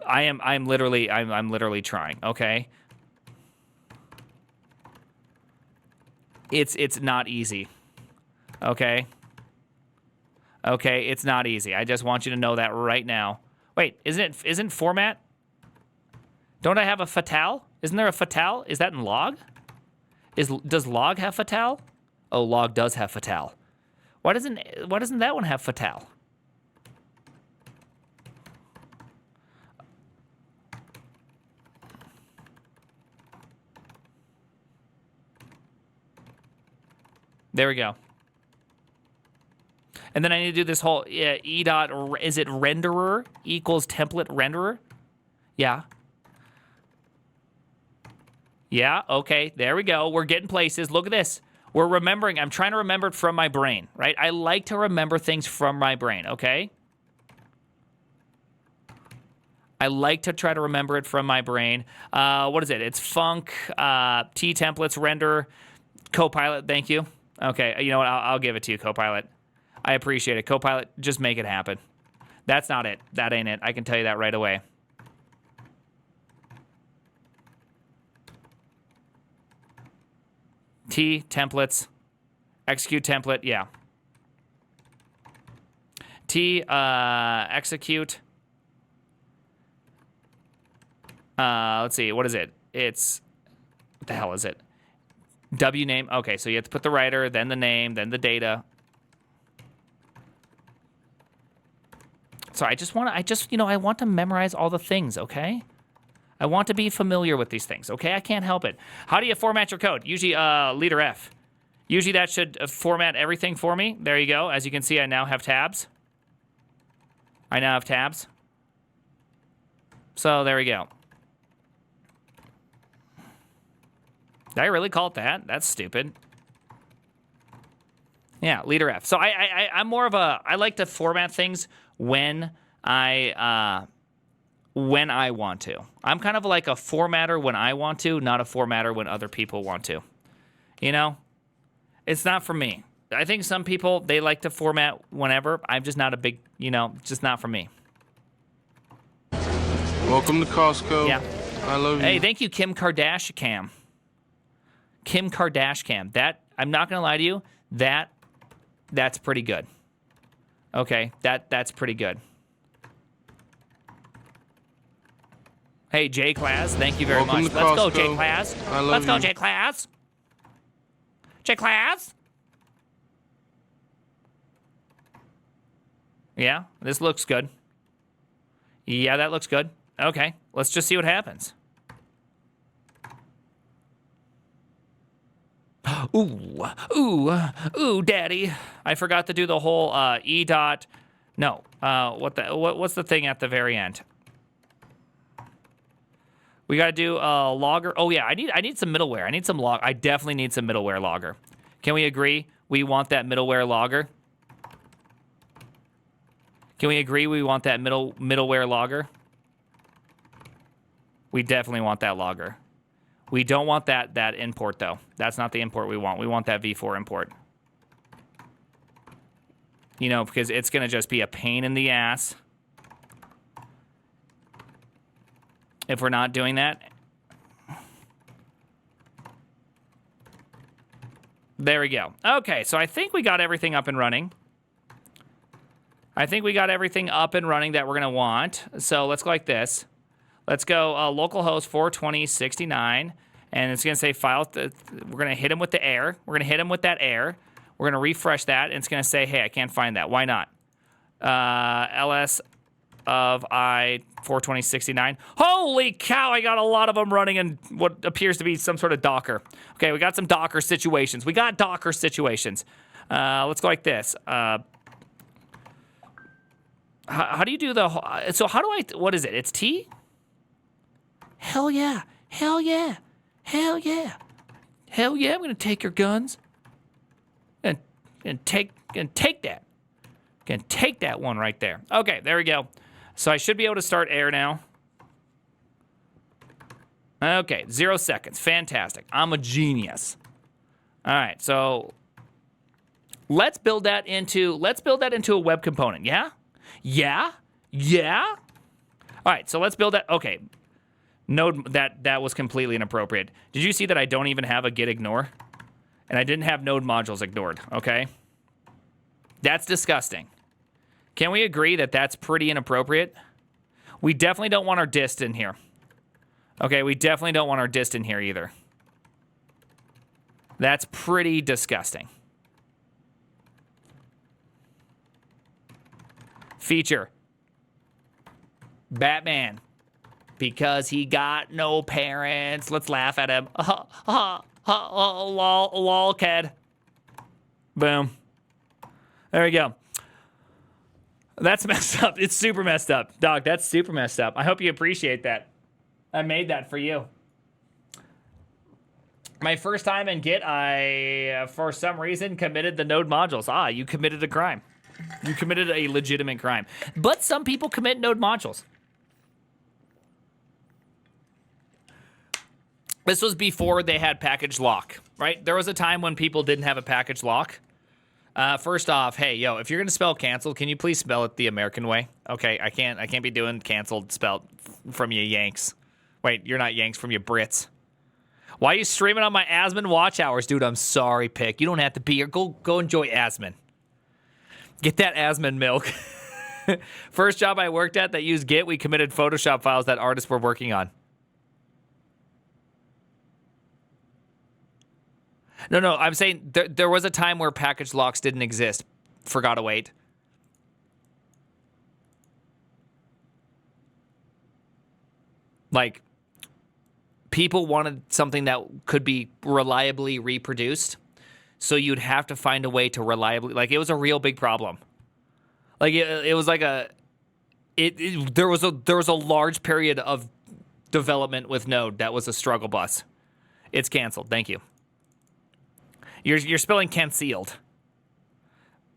I'm literally trying, okay? It's not easy. Okay? Okay, it's not easy. I just want you to know that right now. Wait, isn't format? Don't I have a fatale? Isn't there a fatale? Is that in log? Does log have fatale? Oh, log does have fatale. Why doesn't that one have fatale? There we go. And then I need to do this whole e dot, is it renderer equals template renderer? Yeah. Yeah, okay, there we go. We're getting places. Look at this. We're remembering. I'm trying to remember it from my brain, right? I like to remember things from my brain, okay? I like to try to remember it from my brain. What is it? It's func, T templates, render, Copilot, thank you. Okay, you know what? I'll give it to you, Copilot. I appreciate it. Copilot, just make it happen. That's not it. That ain't it. I can tell you that right away. T, templates, execute template, yeah. T, execute. Let's see, what is it? It's, what the hell is it? W name, okay, so you have to put the writer, then the name, then the data. So I want to memorize all the things, okay? I want to be familiar with these things, okay? I can't help it. How do you format your code? Usually leader F. Usually that should format everything for me. There you go. As you can see, I now have tabs. So there we go. Did I really call it that? That's stupid. Yeah, leader F. So I'm more of a, I like to format things when I want to. I'm kind of like a formatter when I want to, not a formatter when other people want to. You know? It's not for me. I think some people, they like to format whenever. I'm just not a big, just not for me. Welcome to Costco. Yeah. I love you. Hey, thank you, Kim Kardashian. Kim Kardashian. That, I'm not going to lie to you, that's pretty good. Okay, that's pretty good. Hey, J Class, thank you very Welcome much. to Let's go, Costco. J Class. I love Let's go, you. J Class. J Class. Yeah, this looks good. Yeah, that looks good. Okay, let's just see what happens. Ooh, daddy. I forgot to do the whole E dot. No, what's the thing at the very end? We got to do a logger. Oh yeah, I need some middleware. I need some log. I definitely need some middleware logger. Can we agree we want that middleware logger? Can we agree we want that middleware logger? We definitely want that logger. We don't want that import, though. That's not the import we want. We want that v4 import. Because it's going to just be a pain in the ass if we're not doing that. There we go. Okay, so I think we got everything up and running. I think we got everything up and running that we're going to want. So let's go like this. Let's go localhost 420.69, and it's going to say file. We're going to hit him with the error. We're going to hit him with that error. We're going to refresh that, and it's going to say, hey, I can't find that. Why not? ls of I 420.69. Holy cow, I got a lot of them running in what appears to be some sort of Docker. Okay, we got some Docker situations. Let's go like this. How do you do the... So how do I... What is it? It's T? Hell yeah. Hell yeah. Hell yeah. Hell yeah, I'm going to take your guns. And take that. Can take that one right there. Okay, there we go. So I should be able to start air now. Okay, 0 seconds. Fantastic. I'm a genius. All right, so let's build that into a web component. Yeah? Yeah? Yeah? All right, so let's build that. Okay. Node, that was completely inappropriate. Did you see that I don't even have a git ignore? And I didn't have node modules ignored, okay? That's disgusting. Can we agree that that's pretty inappropriate? We definitely don't want our dist in here. Okay, we definitely don't want our dist in here either. That's pretty disgusting. Feature. Batman. Because he got no parents. Let's laugh at him. Lol, kid. Boom. There we go. That's messed up. It's super messed up. Dog, that's super messed up. I hope you appreciate that. I made that for you. My first time in Git, I, for some reason, committed the node modules. Ah, you committed a crime. You committed a legitimate crime. But some people commit node modules. This was before they had package lock, right? There was a time when people didn't have a package lock. First off, hey, yo, if you're gonna spell cancel, can you please spell it the American way? Okay, I can't be doing canceled spelled from you Yanks. Wait, you're not Yanks, from you Brits. Why are you streaming on my Asman watch hours, dude? I'm sorry, Pick. You don't have to be here. Go enjoy Asman. Get that Asman milk. First job I worked at that used Git, we committed Photoshop files that artists were working on. No, I'm saying there was a time where package locks didn't exist. Forgot to wait. Like, people wanted something that could be reliably reproduced, so you'd have to find a way to reliably... Like, it was a real big problem. Like, it was like a... There was a large period of development with Node that was a struggle bus. It's canceled. Thank you. You're spelling concealed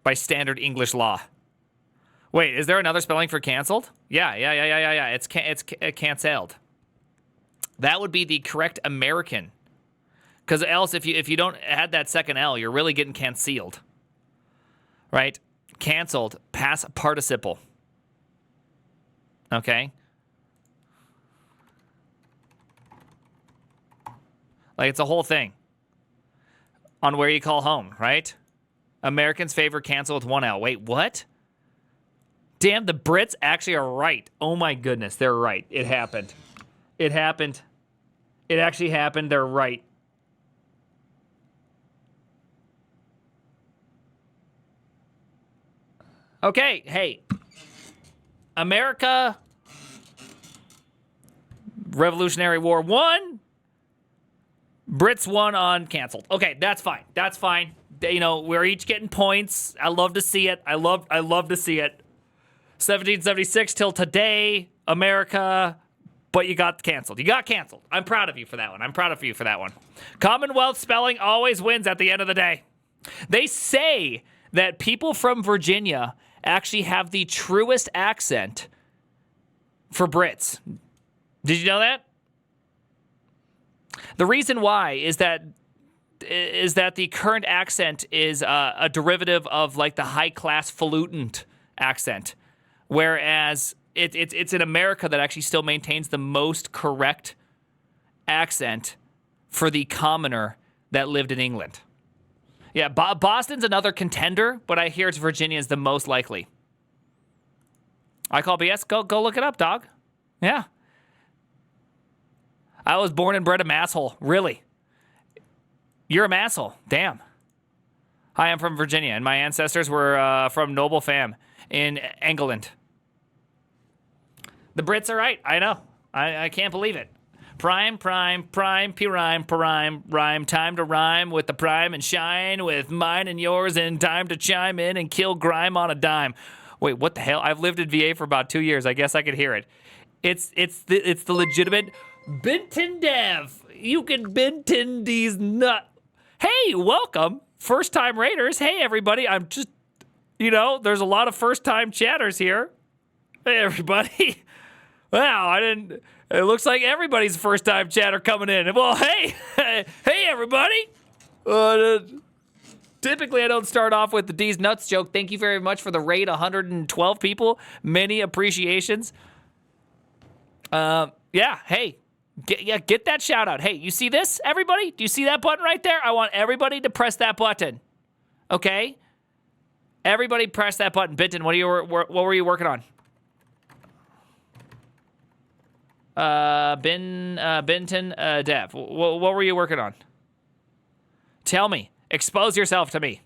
by standard English law. Wait, is there another spelling for canceled? Yeah. It's canceled. That would be the correct American. Because else, if you don't add that second L, you're really getting concealed. Right? Canceled, past participle. Okay? Like, it's a whole thing on where you call home, right? Americans favor cancel with one L. Wait, what? Damn, the Brits actually are right. Oh my goodness, they're right. It happened. It happened. It actually happened. They're right. Okay, hey. America, Revolutionary War won. Brits won on canceled. Okay, that's fine. That's fine. You know, we're each getting points. I love to see it. I love to see it. 1776 till today, America, but you got canceled. You got canceled. I'm proud of you for that one. I'm proud of you for that one. Commonwealth spelling always wins at the end of the day. They say that people from Virginia actually have the truest accent for Brits. Did you know that? The reason why is that the current accent is a derivative of like the high class falutin accent, whereas it's in America that actually still maintains the most correct accent for the commoner that lived in England. Yeah, Boston's another contender, but I hear it's Virginia is the most likely. I call BS. Go look it up, dog. Yeah. I was born and bred a masshole. Really? You're a masshole. Damn. Hi, I'm from Virginia, and my ancestors were from noble fam in England. The Brits are right. I know. I can't believe it. Prime, P-rhyme, rhyme. Time to rhyme with the prime and shine with mine and yours, and time to chime in and kill grime on a dime. Wait, what the hell? I've lived in VA for about 2 years. I guess I could hear it. It's the legitimate Benton Dev. You can Benton these nut. Hey, welcome, first-time Raiders. Hey, everybody. I'm just, there's a lot of first-time chatters here. Hey, everybody. Wow, it looks like everybody's first-time chatter coming in. Well, hey, hey, everybody. Typically, I don't start off with the D's nuts joke. Thank you very much for the raid, 112 people. Many appreciations. Yeah, hey, get that shout out. Hey, you see this, everybody? Do you see that button right there? I want everybody to press that button. Okay? Everybody press that button. Benton, what were you working on? Benton Dev. What were you working on? Tell me. Expose yourself to me.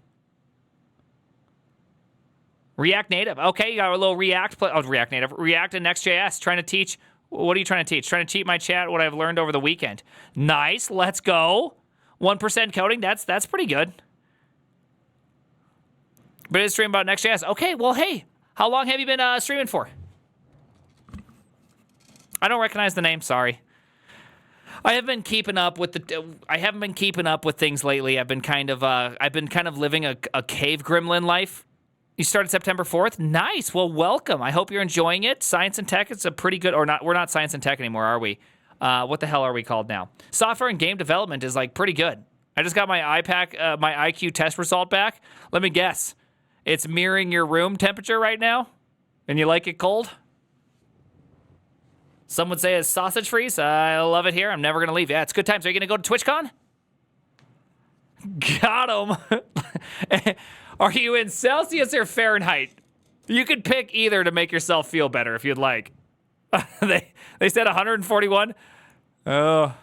React Native. Okay, you got a little React. React Native. React and Next.js. Trying to teach. What are you trying to teach? Trying to cheat my chat what I've learned over the weekend. Nice. Let's go. 1% coding. That's pretty good. But it's stream about Next.js. Okay, well, hey. How long have you been streaming for? I don't recognize the name. Sorry. I haven't been keeping up with things lately. I've been kind of living a cave gremlin life. You started September 4th. Nice. Well, welcome. I hope you're enjoying it. Science and Tech. It's a pretty good, or not. We're not Science and Tech anymore, are we? What the hell are we called now? Software and game development is like pretty good. I just got my my IQ test result back. Let me guess. It's mirroring your room temperature right now, and you like it cold. Some would say it's sausage freeze. I love it here. I'm never going to leave. Yeah, it's good times. Are you going to go to TwitchCon? Got him. Are you in Celsius or Fahrenheit? You could pick either to make yourself feel better if you'd like. They said 141. Oh.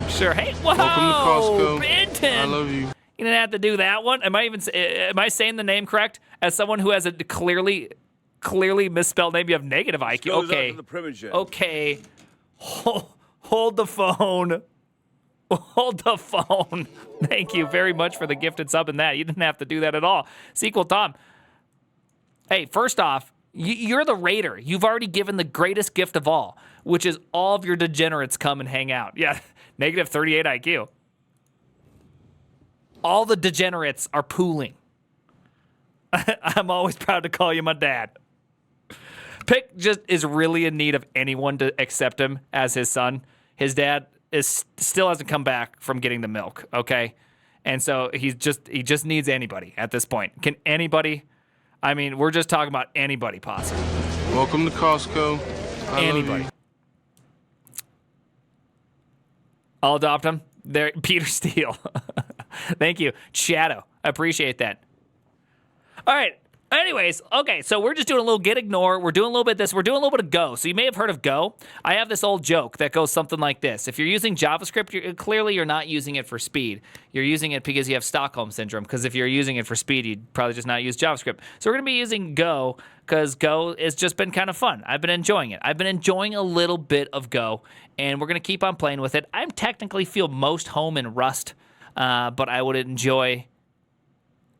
Sure. Hey, whoa, Welcome to Costco. Benton. I love you. You didn't have to do that one. Am I saying the name correct? As someone who has a clearly misspelled name, you have negative IQ. Okay. Okay. Hold the phone. Hold the phone. Thank you very much for the gifted sub and that. You didn't have to do that at all. Sequel Tom. Hey, first off, you're the Raider. You've already given the greatest gift of all. which is all of your degenerates come and hang out. Yeah, negative 38 IQ. All the degenerates are pooling. I'm always proud to call you my dad. Pick just is really in need of anyone to accept him as his son. His dad still hasn't come back from getting the milk, okay? And so he just needs anybody at this point. Can anybody? I mean, we're just talking about anybody possible. Welcome to Costco. I love Anybody. you. I'll adopt him. There, Peter Steele. Thank you, Shadow. I appreciate that. All right. Anyways, okay, so we're just doing a little get ignore. We're doing a little bit of this. We're doing a little bit of Go. So you may have heard of Go. I have this old joke that goes something like this. If you're using JavaScript, clearly you're not using it for speed. You're using it because you have Stockholm Syndrome, because if you're using it for speed, you'd probably just not use JavaScript. So we're going to be using Go because Go has just been kind of fun. I've been enjoying it. I've been enjoying a little bit of Go, and we're going to keep on playing with it. I technically feel most home in Rust, but I would enjoy...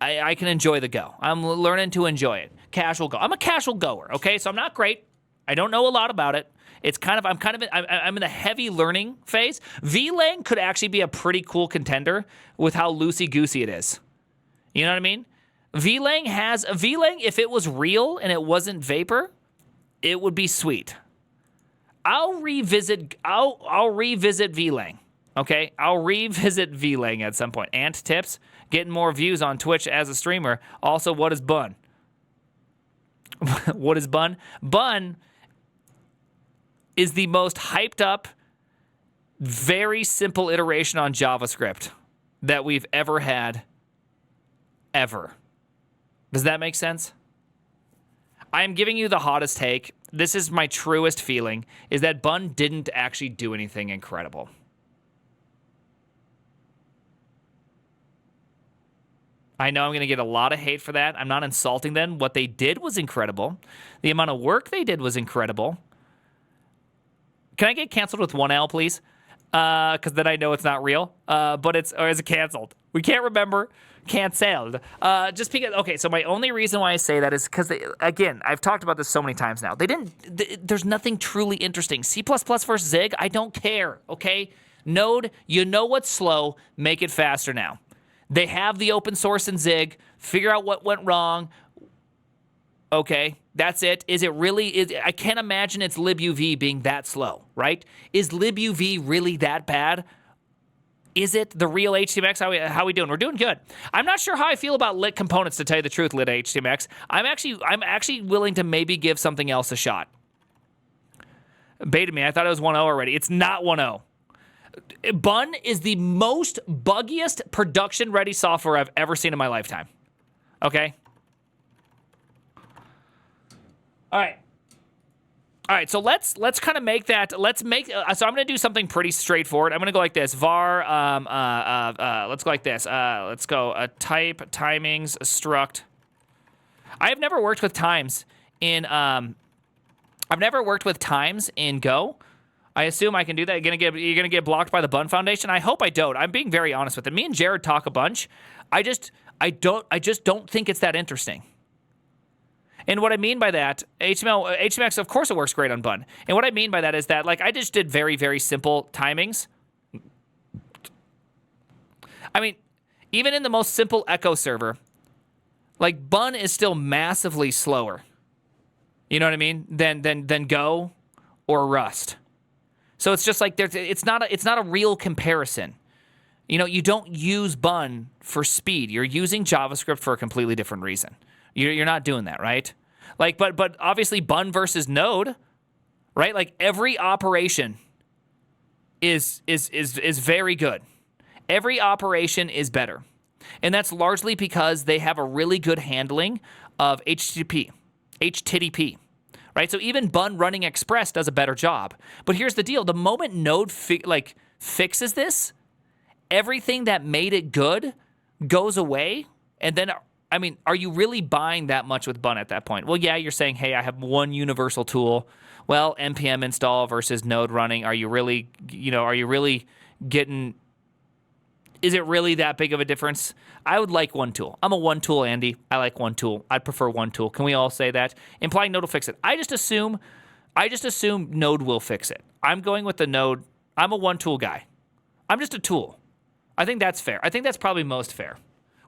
I can enjoy the Go. I'm learning to enjoy it. Casual Go. I'm a casual goer, okay? So I'm not great. I don't know a lot about it. It's I'm in the heavy learning phase. VLang could actually be a pretty cool contender with how loosey-goosey it is. You know what I mean? VLang, if it was real and it wasn't vapor, it would be sweet. I'll revisit VLang. Okay? I'll revisit VLang at some point. Ant tips. Getting more views on Twitch as a streamer. Also, what is Bun? What is Bun? Bun is the most hyped up, very simple iteration on JavaScript that we've ever had, ever. Does that make sense? I am giving you the hottest take. This is my truest feeling, is that Bun didn't actually do anything incredible. I know I'm going to get a lot of hate for that. I'm not insulting them. What they did was incredible. The amount of work they did was incredible. Can I get canceled with one L, please? Because then I know it's not real. Or is it canceled? We can't remember. Canceled. Just because. Okay, so my only reason why I say that is because, again, I've talked about this so many times now. There's nothing truly interesting. C++ versus Zig, I don't care, okay? Node, you know what's slow. Make it faster now. They have the open source in Zig. Figure out what went wrong. Okay, that's it. Is it really? I can't imagine it's libuv being that slow, right? Is libuv really that bad? Is it the real HTMX? How we doing? We're doing good. I'm not sure how I feel about lit components, to tell you the truth, lit HTMX. I'm actually willing to maybe give something else a shot. Baited me. I thought it was 1.0 already. It's not 1.0. Bun is the most buggiest production-ready software I've ever seen in my lifetime. Okay? All right, so let's kind of make that. So I'm going to do something pretty straightforward. I'm going to go like this. Var, let's go like this. Let's go type timings struct. I have never worked with times in Go. I assume I can do that. You're gonna get blocked by the Bun Foundation. I hope I don't. I'm being very honest with it. Me and Jared talk a bunch. I just don't think it's that interesting. And what I mean by that, HTMX, of course it works great on Bun. And what I mean by that is that, like, I just did very, very simple timings. I mean, even in the most simple Echo server, like, Bun is still massively slower. You know what I mean? Than Go or Rust. So it's just like it's not a real comparison. You know, you don't use Bun for speed. You're using JavaScript for a completely different reason. You're not doing that, right? Like, but obviously Bun versus Node, right? Like, every operation is very good. Every operation is better, and that's largely because they have a really good handling of HTTP. Right? So even Bun running Express does a better job. But here's the deal. The moment Node fixes this, everything that made it good goes away. And then, I mean, are you really buying that much with Bun at that point? Well, yeah, you're saying, hey, I have one universal tool. Well, npm install versus Node running. Are you really getting... Is it really that big of a difference? I would like one tool. I'm a one tool Andy. I like one tool. I'd prefer one tool. Can we all say that? Implying Node will fix it. I just assume I just assume Node will fix it. I'm going with the Node. I'm a one-tool guy. I'm just a tool. I think that's fair. I think that's probably most fair.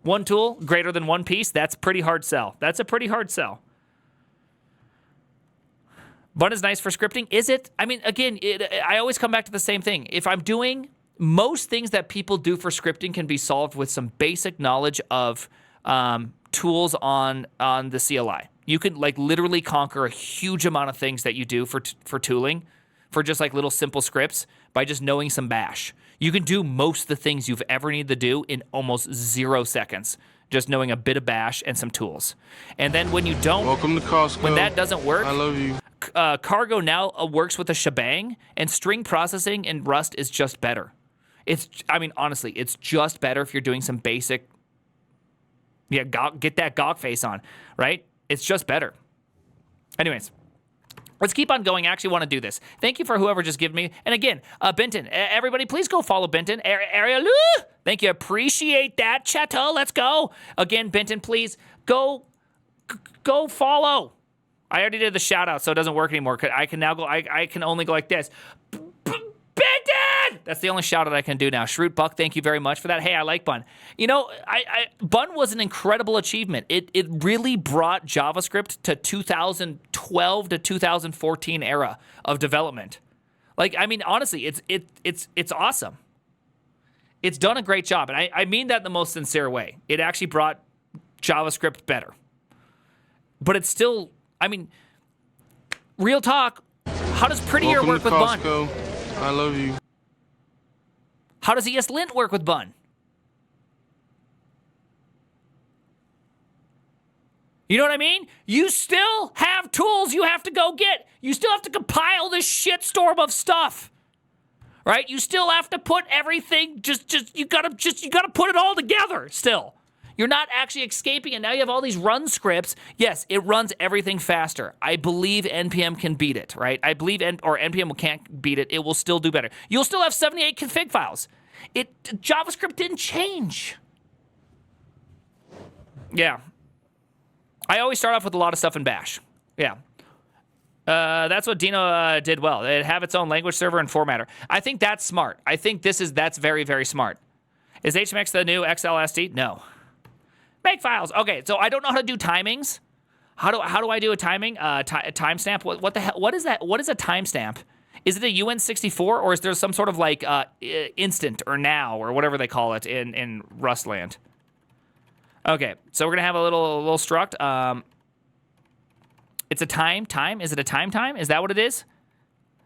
One tool greater than one piece, that's pretty hard sell. That's a pretty hard sell. Bun is nice for scripting. Is it? I mean, again, I always come back to the same thing. If I'm doing most things that people do for scripting can be solved with some basic knowledge of tools on the CLI. You can like literally conquer a huge amount of things that you do for tooling, for just like little simple scripts by just knowing some bash. You can do most of the things you've ever needed to do in almost 0 seconds, just knowing a bit of bash and some tools. And then when you don't, Welcome to Costco. when that doesn't work, I love you. Cargo now works with a shebang, and string processing in Rust is just better. I mean, honestly, it's just better if you're doing some basic, get that gawk face on, right? It's just better. Anyways, let's keep on going. I actually want to do this. Thank you for whoever just gave me. And again, Benton, everybody, please go follow Benton. Ariel, thank you. Appreciate that, Chateau. Let's go. Again, Benton, please go follow. I already did the shout out, so it doesn't work anymore. I can now go, I can only go like this. Benton! That's the only shout out I can do now. Shroot Buck, thank you very much for that. Hey, I like Bun. You know, Bun was an incredible achievement. It really brought JavaScript to 2012 to 2014 era of development. Like, I mean, honestly, it's awesome. It's done a great job, and I mean that in the most sincere way. It actually brought JavaScript better. But it's still, I mean, real talk, how does Prettier Welcome work to with Bun? Costco. I love you. How does ESLint work with Bun? You know what I mean? You still have tools you have to go get. You still have to compile this shitstorm of stuff. Right? You still have to put everything, you gotta put it all together still. You're not actually escaping it. Now you have all these run scripts. Yes, it runs everything faster. I believe NPM can beat it, right? I believe NPM can't beat it. It will still do better. You'll still have 78 config files. JavaScript didn't change. Yeah. I always start off with a lot of stuff in Bash. Yeah. That's what Dino did well. It'd have its own language server and formatter. I think that's smart. I think that's very, very smart. Is HTMX the new XLSD? No. Make files. Okay, so I don't know how to do timings. How do I do a timing? Timestamp. What the hell? What is that? What is a timestamp? Is it a UN64 or is there some sort of like instant or now or whatever they call it in Rustland? Okay, so we're gonna have a little struct. It's a time. Is it a time? Is that what it is?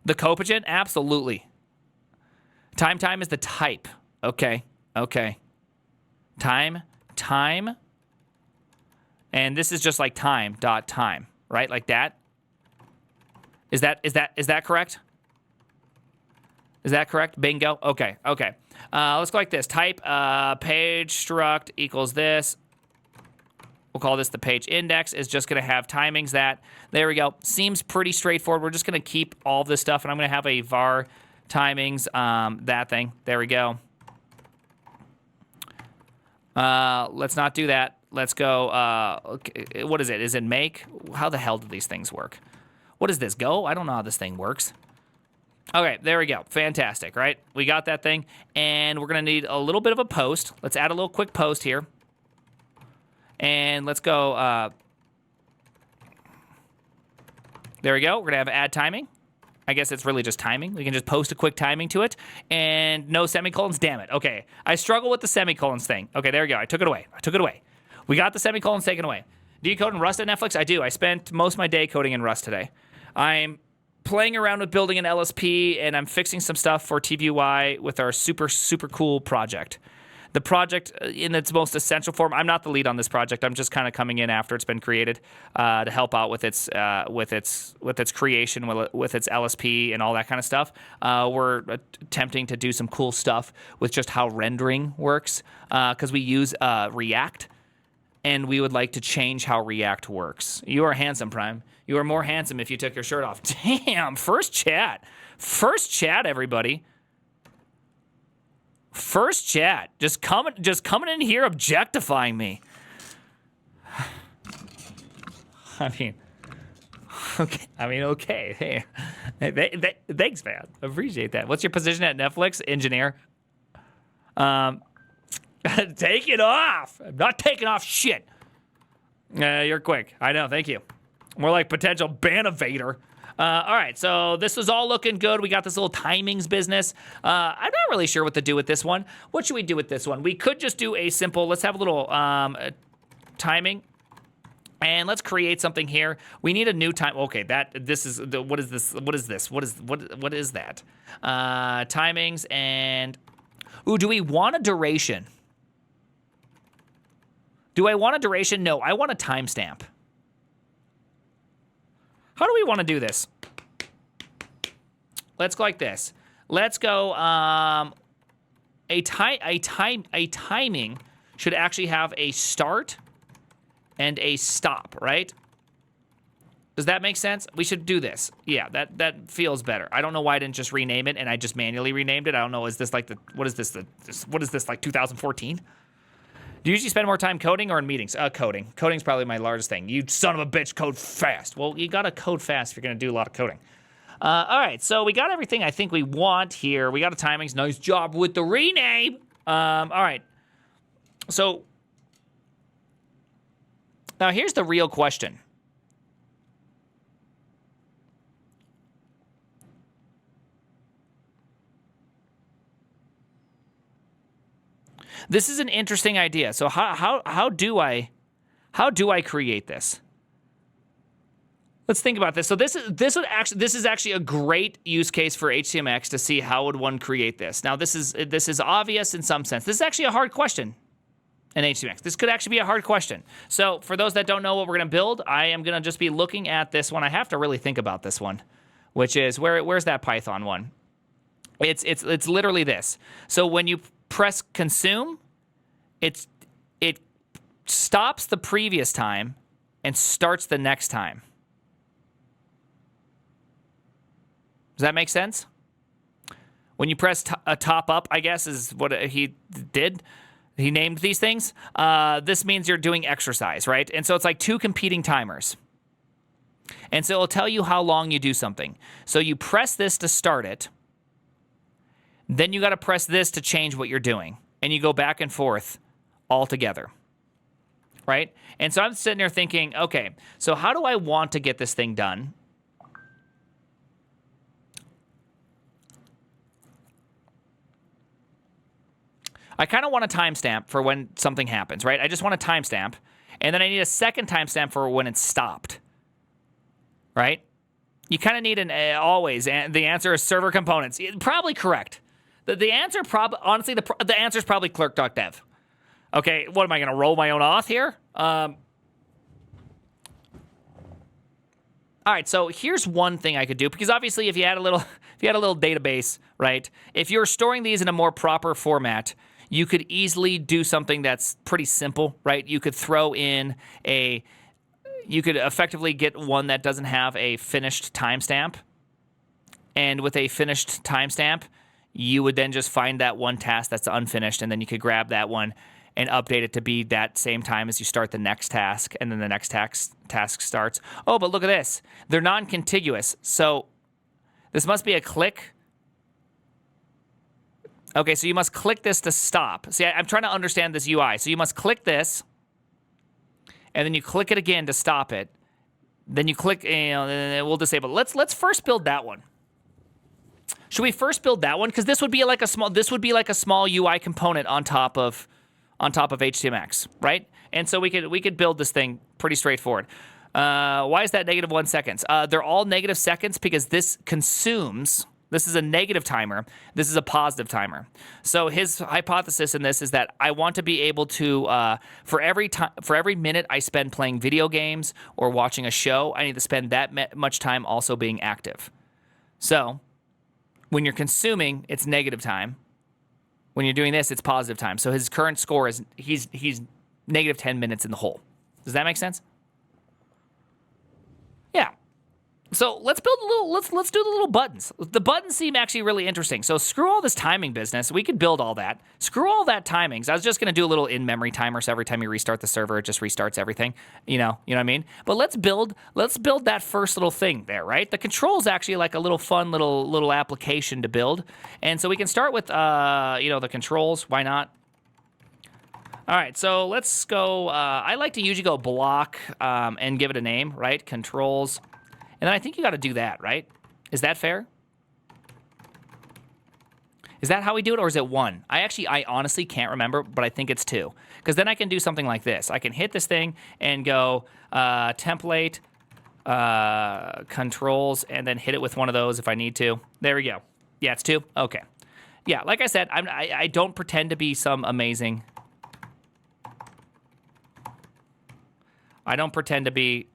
The copagent? Absolutely. Time is the type. Okay. Time. And this is just like time, right? Like that. Is that correct? Is that correct? Bingo. Okay. Let's go like this. Type page struct equals this. We'll call this the page index. Is just going to have timings that. There we go. Seems pretty straightforward. We're just going to keep all this stuff, and I'm going to have a var timings that thing. There we go. Let's not do that. Let's go, okay, what is it? Is it make? How the hell do these things work? What is this, go? I don't know how this thing works. Okay, there we go. Fantastic, right? We got that thing, and we're going to need a little bit of a post. Let's add a little quick post here. And let's go, there we go. We're going to have add timing. I guess it's really just timing. We can just post a quick timing to it. And no semicolons, damn it. Okay, I struggle with the semicolons thing. Okay, there we go. I took it away. We got the semicolons taken away. Do you code in Rust at Netflix? I do. I spent most of my day coding in Rust today. I'm playing around with building an LSP, and I'm fixing some stuff for TVUI with our super, super cool project. The project in its most essential form, I'm not the lead on this project. I'm just kind of coming in after it's been created to help out with its creation, with its LSP and all that kind of stuff. We're attempting to do some cool stuff with just how rendering works because we use React, and we would like to change how React works. You are handsome, Prime. You are more handsome if you took your shirt off. Damn, first chat, everybody. First chat, just coming in here objectifying me. I mean, Okay. I mean, okay. Hey, thanks, man. Appreciate that. What's your position at Netflix? Engineer. Take it off. I'm not taking off shit. You're quick. I know. Thank you. More like potential ban evader. All right, so this was all looking good. We got this little timings business. I'm not really sure what to do with this one. What should we do with this one? We could just do a simple, let's have a little timing. And let's create something here. We need a new time. Okay, this is what is this? What is this? What is that? Timings and do we want a duration? Do I want a duration? No, I want a timestamp. How do we want to do this? Let's go like this. Let's go. A timing should actually have a start and a stop, right? Does that make sense? We should do this. Yeah, that feels better. I don't know why I didn't just rename it and I just manually renamed it. I don't know. Is this like what is this like 2014? Do you usually spend more time coding or in meetings? Coding. Coding's probably my largest thing. You son of a bitch, code fast. Well, you gotta code fast if you're gonna do a lot of coding. All right, so we got everything I think we want here. We got a timings. Nice job with the rename. All right. So now here's the real question. This is an interesting idea. So how do I create this? Let's think about this. So this is actually a great use case for HTMX to see how would one create this. Now this is obvious in some sense. This is actually a hard question in HTMX. This could actually be a hard question. So for those that don't know what we're going to build, I am going to just be looking at this one. I have to really think about this one, which is where's that Python one? It's literally this. So when you press consume, it stops the previous time and starts the next time. Does that make sense? When you press a top up, I guess is what he did. He named these things. This means you're doing exercise, right? And so it's like two competing timers. And so it'll tell you how long you do something. So you press this to start it. Then you got to press this to change what you're doing. And you go back and forth all together, right? And so I'm sitting there thinking, okay, so how do I want to get this thing done? I kind of want a timestamp for when something happens, right? I just want a timestamp. And then I need a second timestamp for when it's stopped, right? You kind of need an always. And the answer is server components. Probably correct. The answer honestly, the answer is probably clerk.dev. Okay, what am I going to roll my own auth here? All right, so here's one thing I could do, because obviously if you had a little database, right? If you're storing these in a more proper format, you could easily do something that's pretty simple, right? You could throw in you could effectively get one that doesn't have a finished timestamp, and with a finished timestamp, you would then just find that one task that's unfinished, and then you could grab that one and update it to be that same time as you start the next task, and then the next task starts. Oh, but look at this. They're non-contiguous, so this must be a click. Okay, so you must click this to stop. See, I'm trying to understand this UI. So you must click this, and then you click it again to stop it. Then you click, and we'll disable it. Let's first build that one. Should we first build that one? Because this would be like a small UI component on top of HTMX, right? And so we could build this thing pretty straightforward. Why is that -1 seconds? They're all negative seconds because this consumes. This is a negative timer. This is a positive timer. So his hypothesis in this is that I want to be able to, for every minute I spend playing video games or watching a show, I need to spend that much time also being active. So when you're consuming, it's negative time. When you're doing this, it's positive time. So his current score is he's -10 minutes in the hole. Does that make sense? Yeah. So let's build a little. Let's do the little buttons. The buttons seem actually really interesting. So screw all this timing business. We could build all that. Screw all that timings. I was just gonna do a little in-memory timer, so every time you restart the server, it just restarts everything. You know what I mean? But let's build that first little thing there, right? The control is actually like a little fun little application to build, and so we can start with the controls. Why not? All right, so let's go. I like to usually go block and give it a name, right? Controls. And then I think you got to do that, right? Is that fair? Is that how we do it, or is it 1? I honestly can't remember, but I think it's 2. Because then I can do something like this. I can hit this thing and go template, controls, and then hit it with one of those if I need to. There we go. Yeah, it's 2? Okay. Yeah, like I said, I don't pretend to be some amazing... I don't pretend to be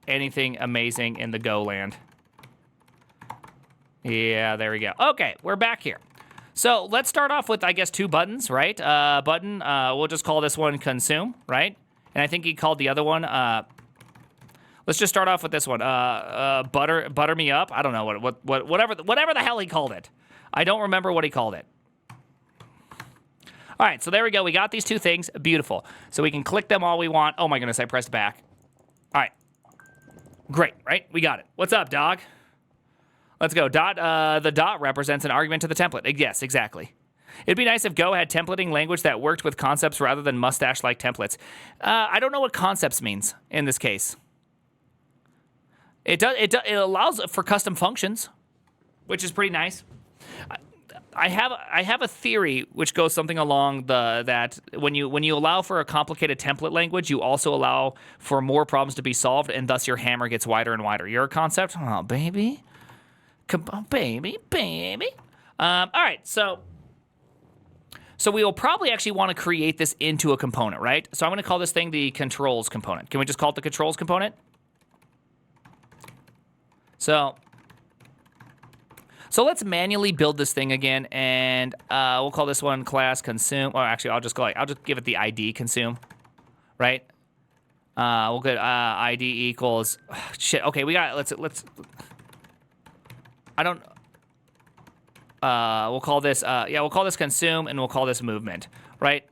anything amazing in the Go land. Yeah, there we go. Okay, we're back here. So let's start off with, I guess, 2 buttons, right? We'll just call this one consume, right? And I think he called the other one, let's just start off with this one. Butter me up. I don't know whatever the hell he called it. I don't remember what he called it. All right, so there we go. We got these 2 things. Beautiful. So we can click them all we want. Oh my goodness, I pressed back. All right. Great, right? We got it. What's up, dog? Let's go. The dot represents an argument to the template. Yes, exactly. It'd be nice if Go had templating language that worked with concepts rather than mustache-like templates. I don't know what concepts means in this case. It allows for custom functions, which is pretty nice. I have a theory which goes something along that when you allow for a complicated template language, you also allow for more problems to be solved, and thus your hammer gets wider and wider. Your concept? Oh, baby. Come on, baby. All right, so we will probably actually want to create this into a component, right? So I'm going to call this thing the controls component. Can we just call it the controls component? So let's manually build this thing again, and we'll call this one class consume. Or actually, I'll just give it the ID consume, right? We'll get ID equals shit. Okay, we got let's. I don't. We'll call this we'll call this consume, and we'll call this movement, right?